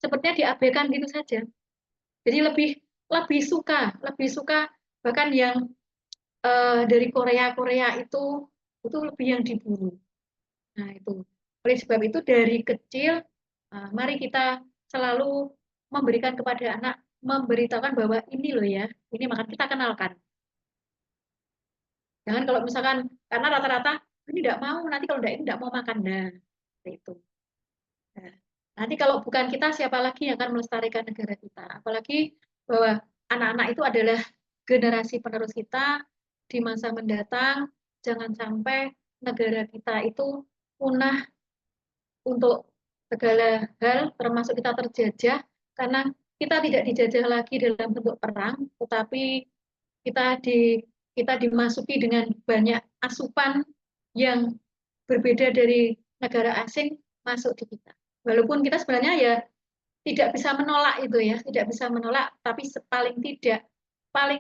sepertinya diabaikan gitu saja. Jadi lebih suka bahkan yang dari Korea itu lebih yang diburu. Nah itu. Oleh sebab itu dari kecil, mari kita selalu memberikan kepada anak, memberitakan bahwa ini loh ya, ini makan, kita kenalkan. Jangan kalau misalkan, karena rata-rata, ini tidak mau, nanti kalau ini tidak mau makan. Nah, itu. Nah, nanti kalau bukan kita, siapa lagi yang akan melestarikan negara kita? Apalagi bahwa anak-anak itu adalah generasi penerus kita di masa mendatang, jangan sampai negara kita itu punah untuk segala hal, termasuk kita terjajah, karena kita tidak dijajah lagi dalam bentuk perang, tetapi kita dimasuki dengan banyak asupan yang berbeda dari negara asing masuk di kita. Walaupun kita sebenarnya ya tidak bisa menolak itu ya, tidak bisa menolak, tapi paling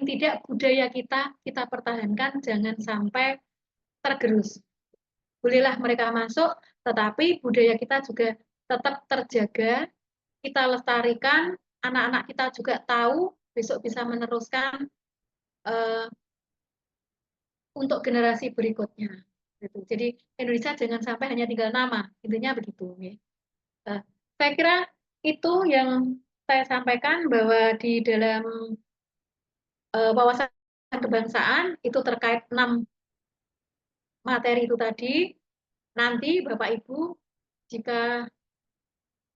tidak budaya kita pertahankan, jangan sampai tergerus. Bolehlah mereka masuk, tetapi budaya kita juga tetap terjaga, kita lestarikan, anak-anak kita juga tahu, besok bisa meneruskan untuk generasi berikutnya. Gitu. Jadi Indonesia jangan sampai hanya tinggal nama, intinya begitu. Saya kira itu yang saya sampaikan, bahwa di dalam wawasan kebangsaan itu terkait 6 materi itu tadi. Nanti Bapak Ibu, jika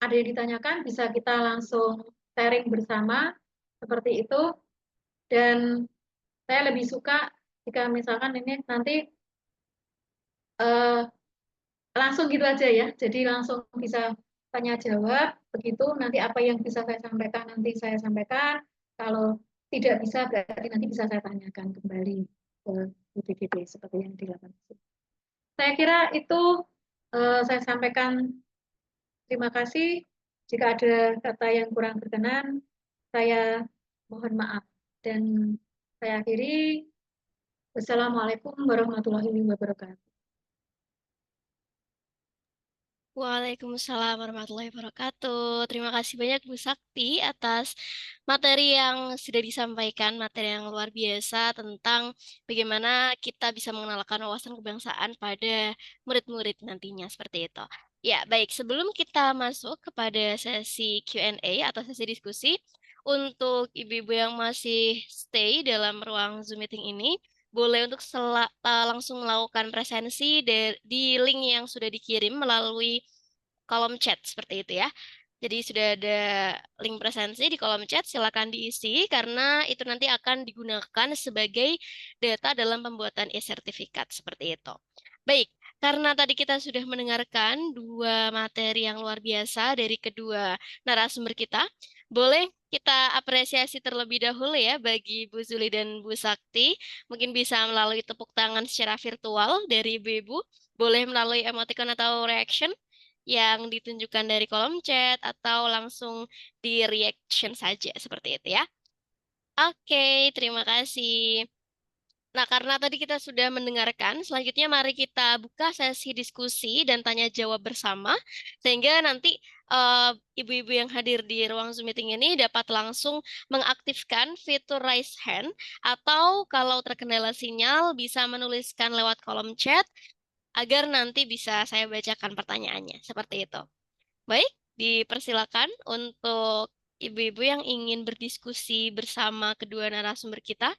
ada yang ditanyakan, bisa kita langsung sharing bersama seperti itu. Dan saya lebih suka jika misalkan ini nanti langsung gitu aja ya, jadi langsung bisa tanya jawab begitu. Nanti apa yang bisa saya sampaikan nanti saya sampaikan, kalau tidak bisa berarti nanti bisa saya tanyakan kembali ke UPGD seperti yang dilakukan. Saya kira itu saya sampaikan. Terima kasih. Jika ada kata yang kurang berkenan, saya mohon maaf. Dan saya akhiri. Wassalamualaikum warahmatullahi wabarakatuh. Waalaikumsalam warahmatullahi wabarakatuh. Terima kasih banyak Bu Sakti atas materi yang sudah disampaikan, materi yang luar biasa tentang bagaimana kita bisa mengenalkan wawasan kebangsaan pada murid-murid nantinya, seperti itu. Ya, baik. Sebelum kita masuk kepada sesi Q&A atau sesi diskusi, untuk ibu-ibu yang masih stay dalam ruang Zoom meeting ini, boleh untuk langsung melakukan presensi di link yang sudah dikirim melalui kolom chat seperti itu ya. Jadi sudah ada link presensi di kolom chat, silakan diisi karena itu nanti akan digunakan sebagai data dalam pembuatan e-sertifikat seperti itu. Baik, karena tadi kita sudah mendengarkan dua materi yang luar biasa dari kedua narasumber kita, boleh kita apresiasi terlebih dahulu ya bagi Bu Zuli dan Bu Sakti. Mungkin bisa melalui tepuk tangan secara virtual dari Ibu-Ibu, boleh melalui emoticon atau reaction yang ditunjukkan dari kolom chat atau langsung di reaction saja seperti itu ya. Oke, terima kasih. Nah, karena tadi kita sudah mendengarkan, selanjutnya mari kita buka sesi diskusi dan tanya jawab bersama, sehingga nanti ibu-ibu yang hadir di ruang Zoom meeting ini dapat langsung mengaktifkan fitur raise hand, atau kalau terkendala sinyal bisa menuliskan lewat kolom chat, agar nanti bisa saya bacakan pertanyaannya, seperti itu. Baik, dipersilakan untuk ibu-ibu yang ingin berdiskusi bersama kedua narasumber kita.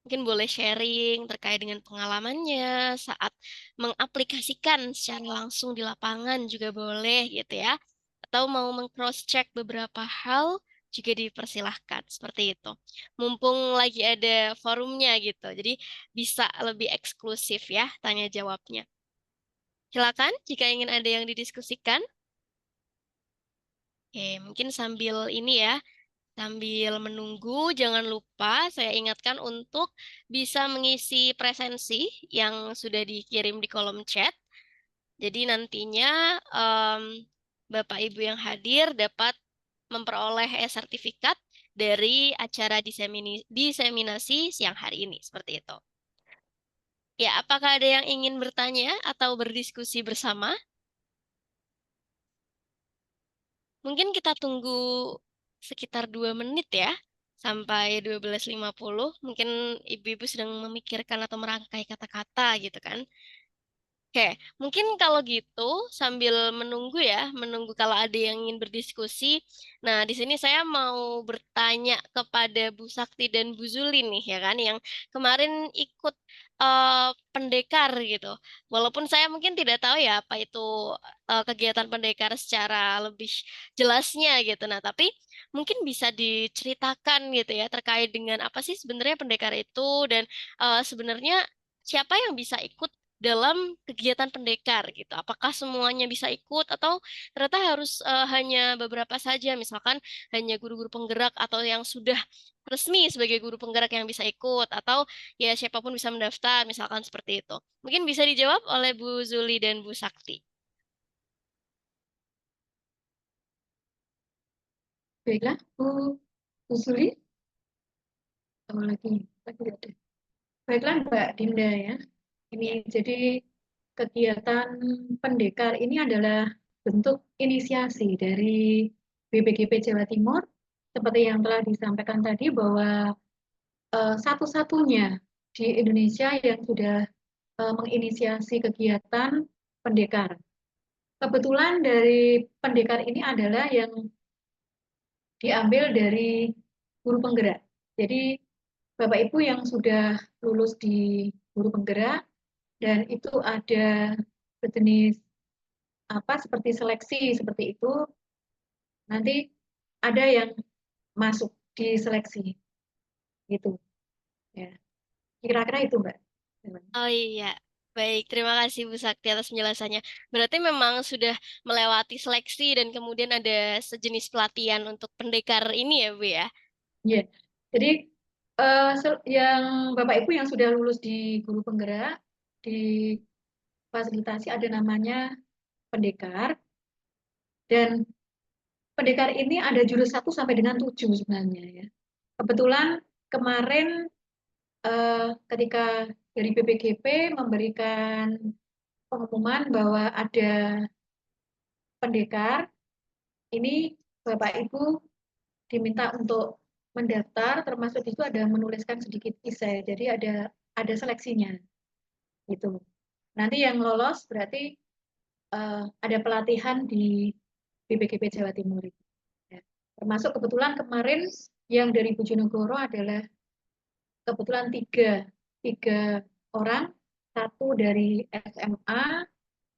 Mungkin boleh sharing terkait dengan pengalamannya saat mengaplikasikan secara langsung di lapangan juga boleh gitu ya. Atau mau meng-cross-check beberapa hal juga dipersilahkan seperti itu. Mumpung lagi ada forumnya gitu, jadi bisa lebih eksklusif ya tanya jawabnya. Silakan jika ingin ada yang didiskusikan. Oke, mungkin sambil ini ya, sambil menunggu, jangan lupa saya ingatkan untuk bisa mengisi presensi yang sudah dikirim di kolom chat. Jadi nantinya Bapak Ibu yang hadir dapat memperoleh sertifikat dari acara diseminasi siang hari ini, seperti itu. Ya, apakah ada yang ingin bertanya atau berdiskusi bersama? Mungkin kita tunggu sekitar 2 menit ya, sampai 12.50. Mungkin ibu-ibu sedang memikirkan atau merangkai kata-kata gitu kan. Oke, mungkin kalau gitu sambil menunggu ya, menunggu kalau ada yang ingin berdiskusi. Nah, di sini saya mau bertanya kepada Bu Sakti dan Bu Zuli nih ya kan, yang kemarin ikut pendekar gitu. Walaupun saya mungkin tidak tahu ya apa itu kegiatan pendekar secara lebih jelasnya gitu. Nah, tapi mungkin bisa diceritakan gitu ya terkait dengan apa sih sebenarnya pendekar itu dan sebenarnya siapa yang bisa ikut dalam kegiatan pendekar gitu. Apakah semuanya bisa ikut atau ternyata harus hanya beberapa saja, misalkan hanya guru-guru penggerak atau yang sudah resmi sebagai guru penggerak yang bisa ikut atau ya siapapun bisa mendaftar, misalkan seperti itu. Mungkin bisa dijawab oleh Bu Zuli dan Bu Sakti. Baiklah, Bu Suli, sama lagi ada. Baiklah Mbak Dinda ya. Ini jadi kegiatan pendekar ini adalah bentuk inisiasi dari BPGP Jawa Timur seperti yang telah disampaikan tadi bahwa satu-satunya di Indonesia yang sudah menginisiasi kegiatan pendekar. Kebetulan dari pendekar ini adalah yang diambil dari guru penggerak. Jadi Bapak Ibu yang sudah lulus di guru penggerak dan itu ada sejenis apa seperti seleksi seperti itu, nanti ada yang masuk di seleksi gitu ya. Kira-kira itu Mbak. Oh iya, baik. Terima kasih Bu Sakti atas penjelasannya. Berarti memang sudah melewati seleksi dan kemudian ada sejenis pelatihan untuk pendekar ini ya Bu ya? Ya, jadi yang Bapak Ibu yang sudah lulus di guru penggerak di fasilitasi ada namanya pendekar dan pendekar ini ada jurus 1 sampai dengan 7 sebenarnya ya. Kebetulan kemarin ketika dari BPGP memberikan pengumuman bahwa ada pendekar, ini Bapak Ibu diminta untuk mendaftar, termasuk itu ada menuliskan sedikit esai, jadi ada seleksinya, gitu. Nanti yang lolos berarti ada pelatihan di BPGP Jawa Timur. Ya. Termasuk kebetulan kemarin yang dari Bojonegoro adalah kebetulan 3 3 orang, 1 dari SMA,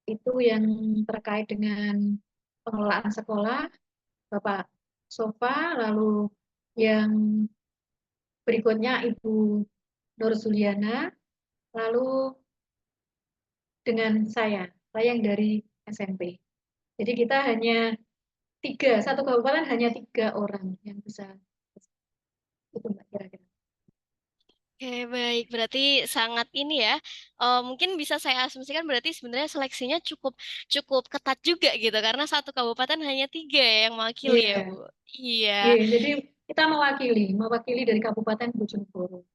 itu yang terkait dengan pengelolaan sekolah, Bapak Sofa, lalu yang berikutnya Ibu Nur Zuliana, lalu dengan saya yang dari SMP. Jadi kita hanya 3, satu kabupaten hanya 3 orang yang bisa. Itu Mbak kira-kira. Oke, baik. Berarti sangat ini ya. Mungkin bisa saya asumsikan berarti sebenarnya seleksinya cukup cukup ketat juga gitu karena satu kabupaten hanya 3 yang mewakili ya, Iya, Bu. Iya. iya. Jadi kita mewakili dari Kabupaten Bojonegoro.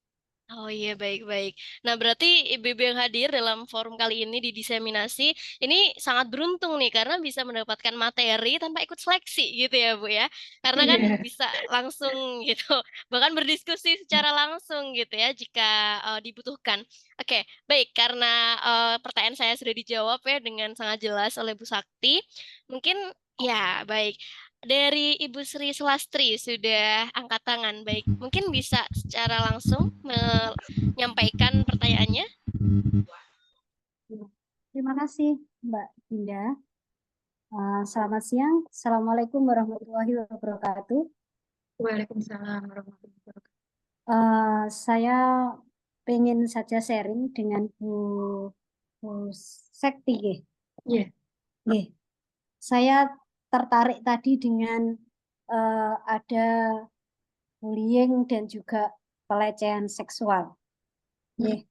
Oh iya, baik-baik. Nah, berarti ibu-ibu yang hadir dalam forum kali ini di diseminasi, ini sangat beruntung nih, karena bisa mendapatkan materi tanpa ikut seleksi gitu ya, Bu ya. Karena kan Iya. bisa langsung gitu, bahkan berdiskusi secara langsung gitu ya, jika dibutuhkan. Oke, baik, karena pertanyaan saya sudah dijawab ya dengan sangat jelas oleh Bu Sakti. Mungkin, ya baik. Dari Ibu Sri Selastri sudah angkat tangan. Baik, mungkin bisa secara langsung menyampaikan pertanyaannya. Terima kasih, Mbak Dinda. Selamat siang. Assalamualaikum warahmatullahi wabarakatuh. Waalaikumsalam warahmatullahi wabarakatuh. Saya pengen saja sharing dengan Bu Sekti. Nggih. Iya. Nggih. Saya tertarik tadi dengan ada bullying dan juga pelecehan seksual. Nggih.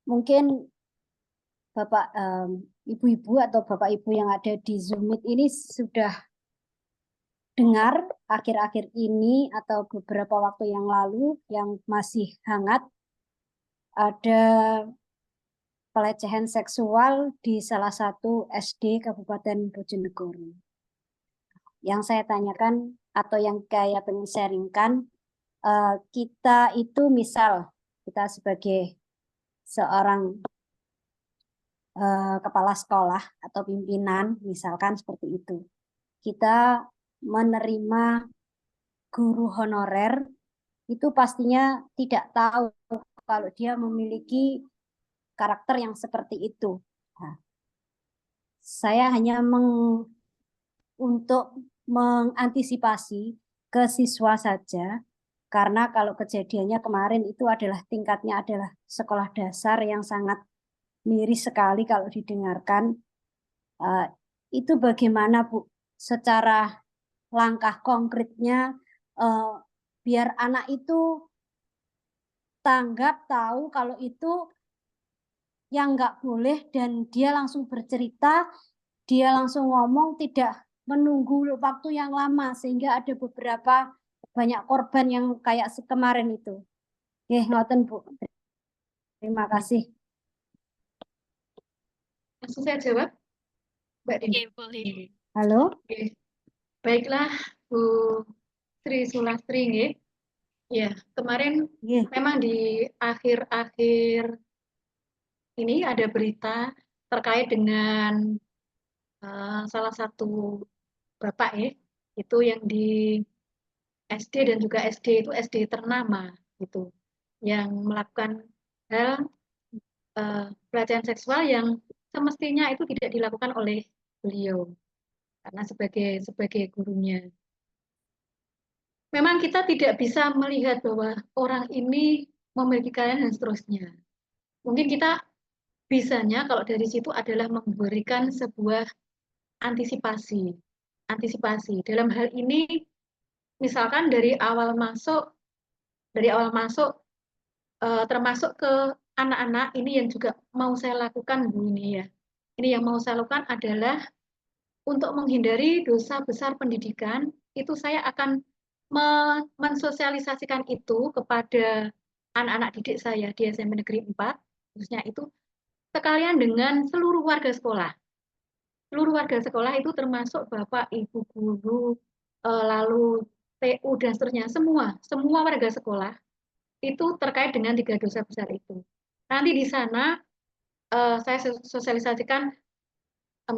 Mungkin Bapak Ibu-ibu atau Bapak Ibu yang ada di Zoom Meet ini sudah dengar akhir-akhir ini atau beberapa waktu yang lalu yang masih hangat ada pelecehan seksual di salah satu SD Kabupaten Bojonegoro. Yang saya tanyakan atau yang saya pengen sharingkan, kita itu misal kita sebagai seorang kepala sekolah atau pimpinan, misalkan seperti itu. Kita menerima guru honorer itu pastinya tidak tahu kalau dia memiliki karakter yang seperti itu. Nah, saya hanya untuk mengantisipasi ke siswa saja, karena kalau kejadiannya kemarin itu adalah tingkatnya adalah sekolah dasar yang sangat miris sekali kalau didengarkan. Itu bagaimana Bu, secara langkah konkretnya biar anak itu tanggap tahu kalau itu yang nggak boleh dan dia langsung bercerita, dia langsung ngomong, tidak menunggu waktu yang lama sehingga ada beberapa banyak korban yang kayak kemarin itu. Ngoten Bu. Terima kasih. Langsung saya jawab, Mbak Dinda. Oke, boleh. Halo. Oke. Baiklah, Bu Sri Sulastri, nggih. Ya, kemarin memang di akhir-akhir ini ada berita terkait dengan salah satu bapak itu yang di SD dan juga SD itu SD ternama gitu, yang melakukan hal pelecehan seksual yang semestinya itu tidak dilakukan oleh beliau karena sebagai gurunya. Memang kita tidak bisa melihat bahwa orang ini memiliki kalian dan seterusnya. Mungkin kita bisanya kalau dari situ adalah memberikan sebuah antisipasi. Antisipasi. Dalam hal ini, misalkan dari awal masuk, termasuk ke anak-anak, ini yang juga mau saya lakukan, Bu, ini ya. Ini yang mau saya lakukan adalah untuk menghindari dosa besar pendidikan, itu saya akan mensosialisasikan itu kepada anak-anak didik saya di SMP Negeri 4, khususnya itu, sekalian dengan seluruh warga sekolah. Seluruh warga sekolah itu termasuk Bapak, Ibu guru, lalu TU dan seterusnya, semua warga sekolah itu terkait dengan 3 dosa besar itu. Nanti di sana saya sosialisasikan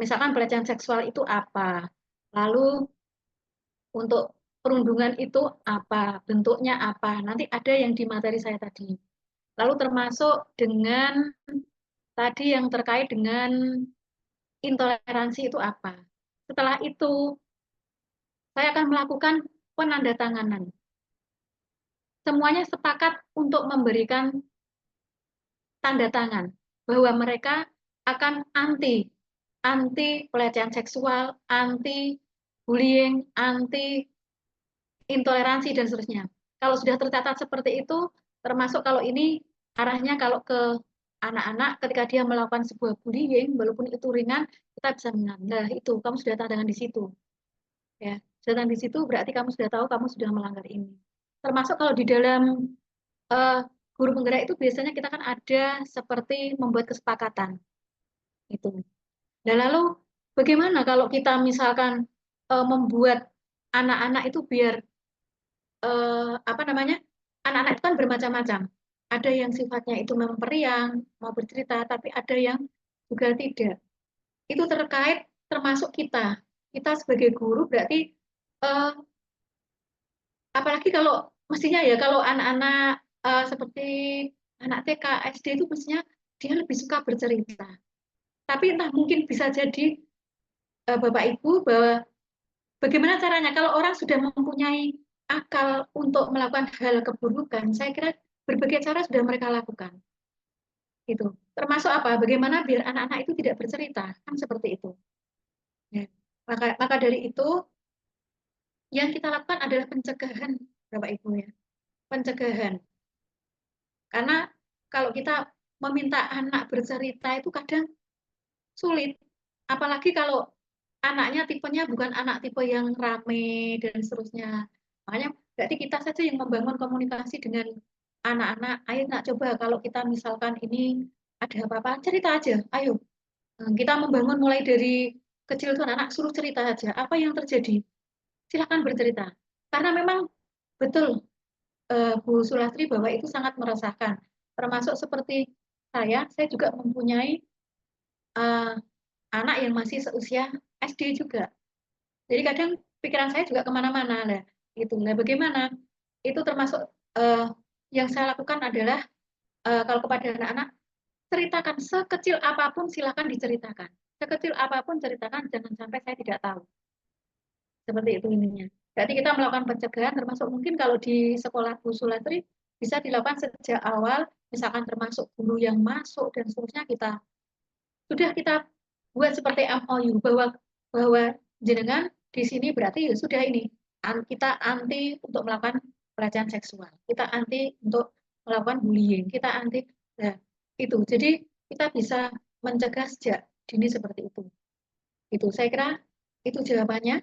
misalkan pelecehan seksual itu apa, lalu untuk perundungan itu apa, bentuknya apa. Nanti ada yang di materi saya tadi. Lalu termasuk dengan tadi yang terkait dengan intoleransi itu apa. Setelah itu, saya akan melakukan penandatanganan. Semuanya sepakat untuk memberikan tanda tangan bahwa mereka akan anti pelecehan seksual, anti bullying, anti intoleransi dan seterusnya. Kalau sudah tercatat seperti itu, termasuk kalau ini arahnya kalau ke anak-anak ketika dia melakukan sebuah bullying, walaupun itu ringan, kita bisa mengambil. Nah, itu kamu sudah tanda tangan di situ. Ya, sudah tanda di situ berarti kamu sudah tahu kamu sudah melanggar ini. Termasuk kalau di dalam eh, guru penggerak itu biasanya kita kan ada seperti membuat kesepakatan itu. Dan lalu bagaimana kalau kita misalkan membuat anak-anak itu biar apa namanya, anak-anak itu kan bermacam-macam. Ada yang sifatnya itu memperiang, mau bercerita, tapi ada yang juga tidak. Itu terkait termasuk kita. Kita sebagai guru berarti eh, apalagi kalau mestinya ya kalau anak-anak seperti anak TK, SD itu mestinya dia lebih suka bercerita. Tapi entah mungkin bisa jadi Bapak Ibu bahwa bagaimana caranya kalau orang sudah mempunyai akal untuk melakukan hal keburukan, saya kira berbagai cara sudah mereka lakukan. Itu termasuk apa? Bagaimana biar anak-anak itu tidak bercerita, kan seperti itu. Ya. Maka dari itu yang kita lakukan adalah pencegahan, Bapak Ibu ya, pencegahan. Karena kalau kita meminta anak bercerita itu kadang sulit, apalagi kalau anaknya tipenya bukan anak tipe yang rame dan seterusnya. Makanya berarti kita saja yang membangun komunikasi dengan anak-anak. Ayo nak coba kalau kita misalkan ini ada apa-apa, cerita aja. Ayo. Kita membangun mulai dari kecil tuh anak suruh cerita aja. Apa yang terjadi? Silakan bercerita. Karena memang betul Bu Sulastri bahwa itu sangat meresahkan. Termasuk seperti saya juga mempunyai uh, anak yang masih seusia SD juga. Jadi kadang pikiran saya juga kemana-mana lah. Itu. Nah, bagaimana? Itu termasuk uh, yang saya lakukan adalah kalau kepada anak-anak ceritakan sekecil apapun silakan diceritakan. Sekecil apapun ceritakan, jangan sampai saya tidak tahu. Seperti itu ininya. Berarti kita melakukan pencegahan termasuk mungkin kalau di sekolah Bu Sulatri bisa dilakukan sejak awal, misalkan termasuk guru yang masuk dan seterusnya kita buat seperti MOU bahwa jenengan di sini berarti ya sudah ini kita anti untuk melakukan pelecehan seksual, kita anti untuk melakukan bullying, kita anti nah, itu. Jadi kita bisa mencegah sejak dini seperti itu. Itu saya kira itu jawabannya.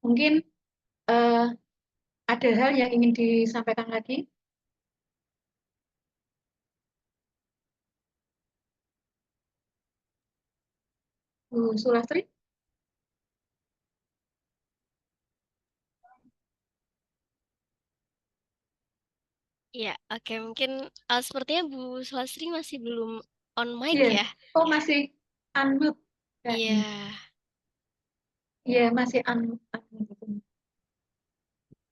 Mungkin eh, ada hal yang ingin disampaikan lagi. Bu Sulastri? Iya, oke. Mungkin sepertinya Bu Sulastri masih belum on mic Iya. ya. Oh masih unmute Iya. kayaknya. Iya masih unmute.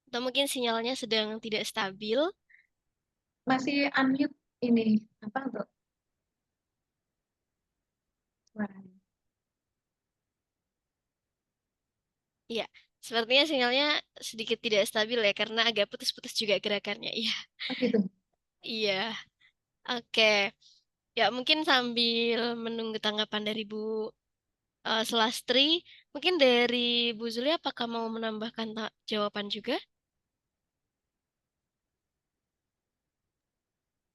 Atau mungkin sinyalnya sedang tidak stabil. Masih unmute ini apa untuk suaranya? Iya, sepertinya sinyalnya sedikit tidak stabil ya karena agak putus-putus juga gerakannya. Iya. Oh, gitu. Iya. Oke. Ya, mungkin sambil menunggu tanggapan dari Bu Selastri, mungkin dari Bu Zuli apakah mau menambahkan jawaban juga?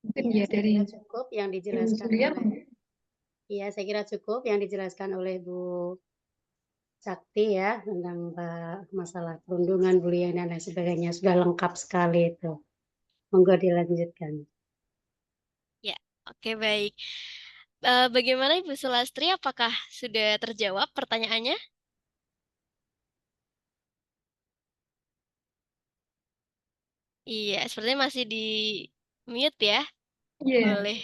Mungkin Iya, ya saya dari kira cukup yang Ibu dijelaskan Zulia. oleh Iya, saya kira cukup yang dijelaskan oleh Bu Sakti ya tentang masalah perundungan, bullying dan lain sebagainya sudah lengkap sekali itu. Monggo dilanjutkan. Ya, oke baik. Bagaimana Ibu Selastri? Apakah sudah terjawab pertanyaannya? Iya, sepertinya masih di mute ya. Iya. Boleh.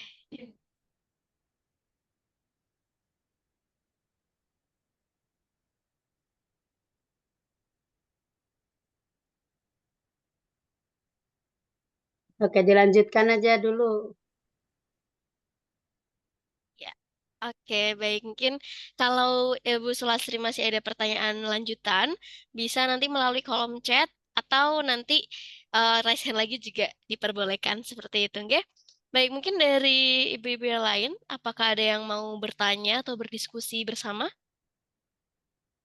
Oke, dilanjutkan aja dulu. Ya. Oke, baik. Mungkin kalau Ibu Sulastri masih ada pertanyaan lanjutan, bisa nanti melalui kolom chat atau nanti raise hand lagi juga diperbolehkan seperti itu, nggih? Baik, mungkin dari ibu-ibu yang lain, apakah ada yang mau bertanya atau berdiskusi bersama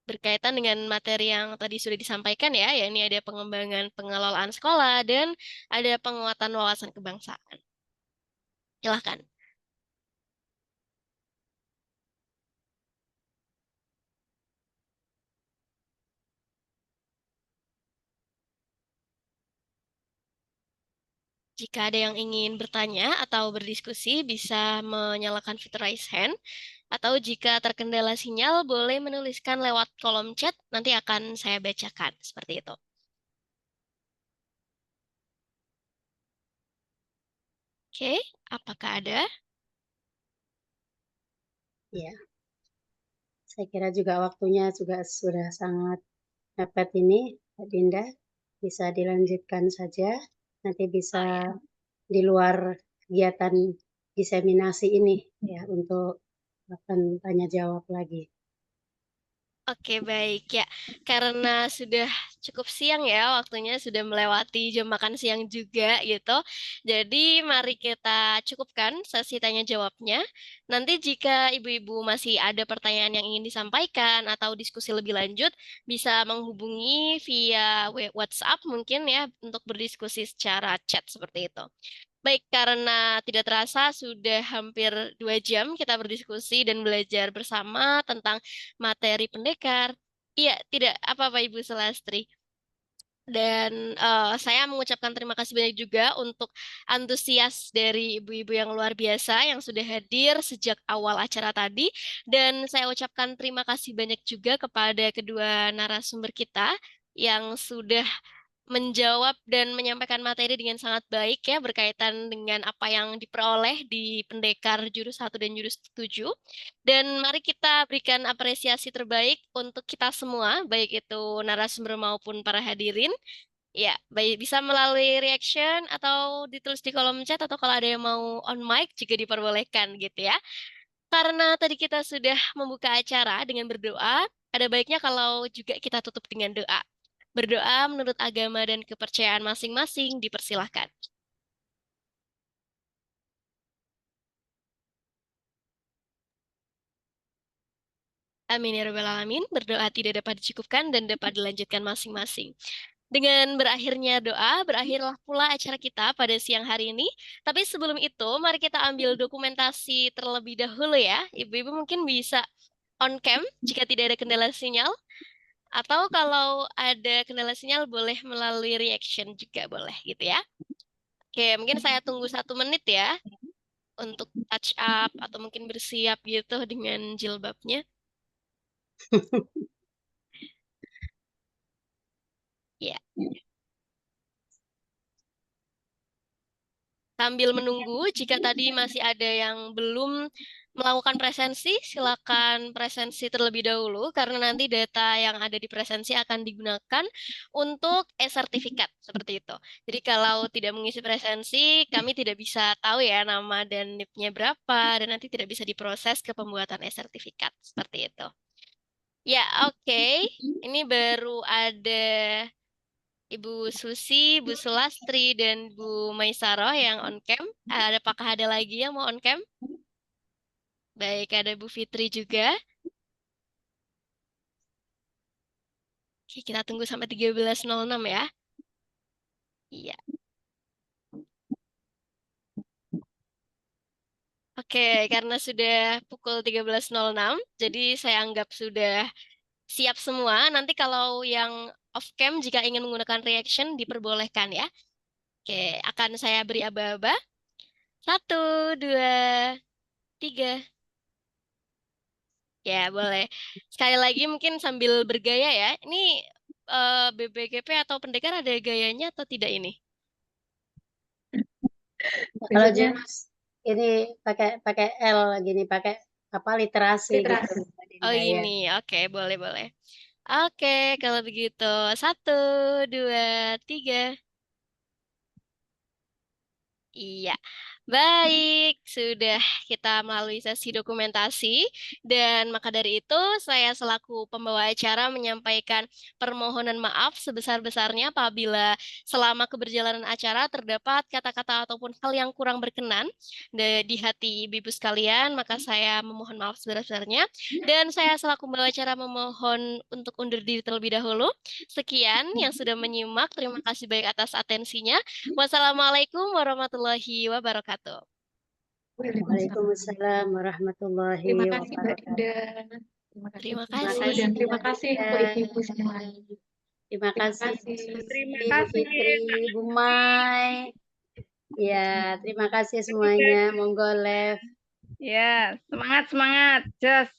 berkaitan dengan materi yang tadi sudah disampaikan ya, yakni ada pengembangan pengelolaan sekolah dan ada penguatan wawasan kebangsaan. Silahkan. Jika ada yang ingin bertanya atau berdiskusi, bisa menyalakan fitur raise hand, atau jika terkendala sinyal, boleh menuliskan lewat kolom chat, nanti akan saya bacakan, seperti itu. Oke, apakah ada? Ya, saya kira juga waktunya juga sudah sangat mepet ini, Mbak Dinda. Bisa dilanjutkan saja, nanti bisa di luar kegiatan diseminasi ini ya untuk akan tanya jawab lagi. Oke, baik ya. Karena sudah cukup siang ya, waktunya sudah melewati jam makan siang juga gitu. Jadi mari kita cukupkan sesi tanya jawabnya. Nanti jika ibu-ibu masih ada pertanyaan yang ingin disampaikan atau diskusi lebih lanjut, bisa menghubungi via WhatsApp mungkin ya untuk berdiskusi secara chat seperti itu. Baik, karena tidak terasa sudah hampir 2 jam kita berdiskusi dan belajar bersama tentang materi pendekar. Iya, tidak apa-apa Ibu Selastri. Dan saya mengucapkan terima kasih banyak juga untuk antusias dari ibu-ibu yang luar biasa yang sudah hadir sejak awal acara tadi. Dan saya ucapkan terima kasih banyak juga kepada kedua narasumber kita yang sudah menjawab dan menyampaikan materi dengan sangat baik ya berkaitan dengan apa yang diperoleh di Pendekar Jurus 1 dan Jurus 7. Dan mari kita berikan apresiasi terbaik untuk kita semua, baik itu narasumber maupun para hadirin. Ya, baik bisa melalui reaction atau ditulis di kolom chat atau kalau ada yang mau on mic juga diperbolehkan gitu ya. Karena tadi kita sudah membuka acara dengan berdoa, ada baiknya kalau juga kita tutup dengan doa. Berdoa menurut agama dan kepercayaan masing-masing dipersilahkan. Amin ya rabbal alamin. Berdoa tidak dapat dicukupkan dan dapat dilanjutkan masing-masing. Dengan berakhirnya doa, berakhirlah pula acara kita pada siang hari ini. Tapi sebelum itu, mari kita ambil dokumentasi terlebih dahulu ya. Ibu-ibu mungkin bisa on cam jika tidak ada kendala sinyal. Atau kalau ada kendala sinyal, boleh melalui reaction juga boleh gitu ya. Oke, mungkin saya tunggu 1 menit ya untuk touch up atau mungkin bersiap gitu dengan jilbabnya. Ya, sambil menunggu, jika tadi masih ada yang belum melakukan presensi, silakan presensi terlebih dahulu karena nanti data yang ada di presensi akan digunakan untuk e-sertifikat seperti itu. Jadi kalau tidak mengisi presensi, kami tidak bisa tahu ya nama dan NIP-nya berapa dan nanti tidak bisa diproses ke pembuatan e-sertifikat seperti itu. Ya, oke. Ini baru ada Ibu Susi, Bu Sulastri, dan Bu Maisaroh yang on cam. Apakah ada lagi yang mau on cam? Baik, ada Bu Fitri juga. Oke, kita tunggu sampai 13.06 ya. Iya. Oke, karena sudah pukul 13.06, jadi saya anggap sudah siap semua. Nanti kalau yang off cam, jika ingin menggunakan reaction, diperbolehkan ya. Oke, akan saya beri aba-aba. 1, 2, 3. Ya, boleh. Sekali lagi mungkin sambil bergaya ya. Ini BBGP atau pendekar ada gayanya atau tidak ini? Kalau Biasanya Jurus ini pakai pakai L gini, pakai apa literasi gitu, literasi. Mbak Oh Dinda ya. ini, oke boleh boleh. Oke, kalau begitu 1, 2, 3. Iya, baik. Sudah kita melalui sesi dokumentasi, dan maka dari itu saya selaku pembawa acara menyampaikan permohonan maaf sebesar-besarnya apabila selama keberjalanan acara terdapat kata-kata ataupun hal yang kurang berkenan di hati ibu-ibu sekalian, maka saya memohon maaf sebesar-besarnya. Dan saya selaku pembawa acara memohon untuk undur diri terlebih dahulu. Sekian yang sudah menyimak. Terima kasih banyak atas atensinya. Wassalamualaikum warahmatullahi wabarakatuh. Waalaikumsalam warahmatullahi Terima kasih Mbak wabarakatuh. Dinda. Terima kasih Terima Bu Terima Guru, kasih. dan kasih terima Mbak kasih Dinda. untuk ibu-ibu semua. Terima Terima kasih kasih. Bu Terima Susi, Bu kasih, Fitri, Bu Mai. Ya, terima kasih semuanya. Monggo, Lev. Ya, semangat, semangat. Just.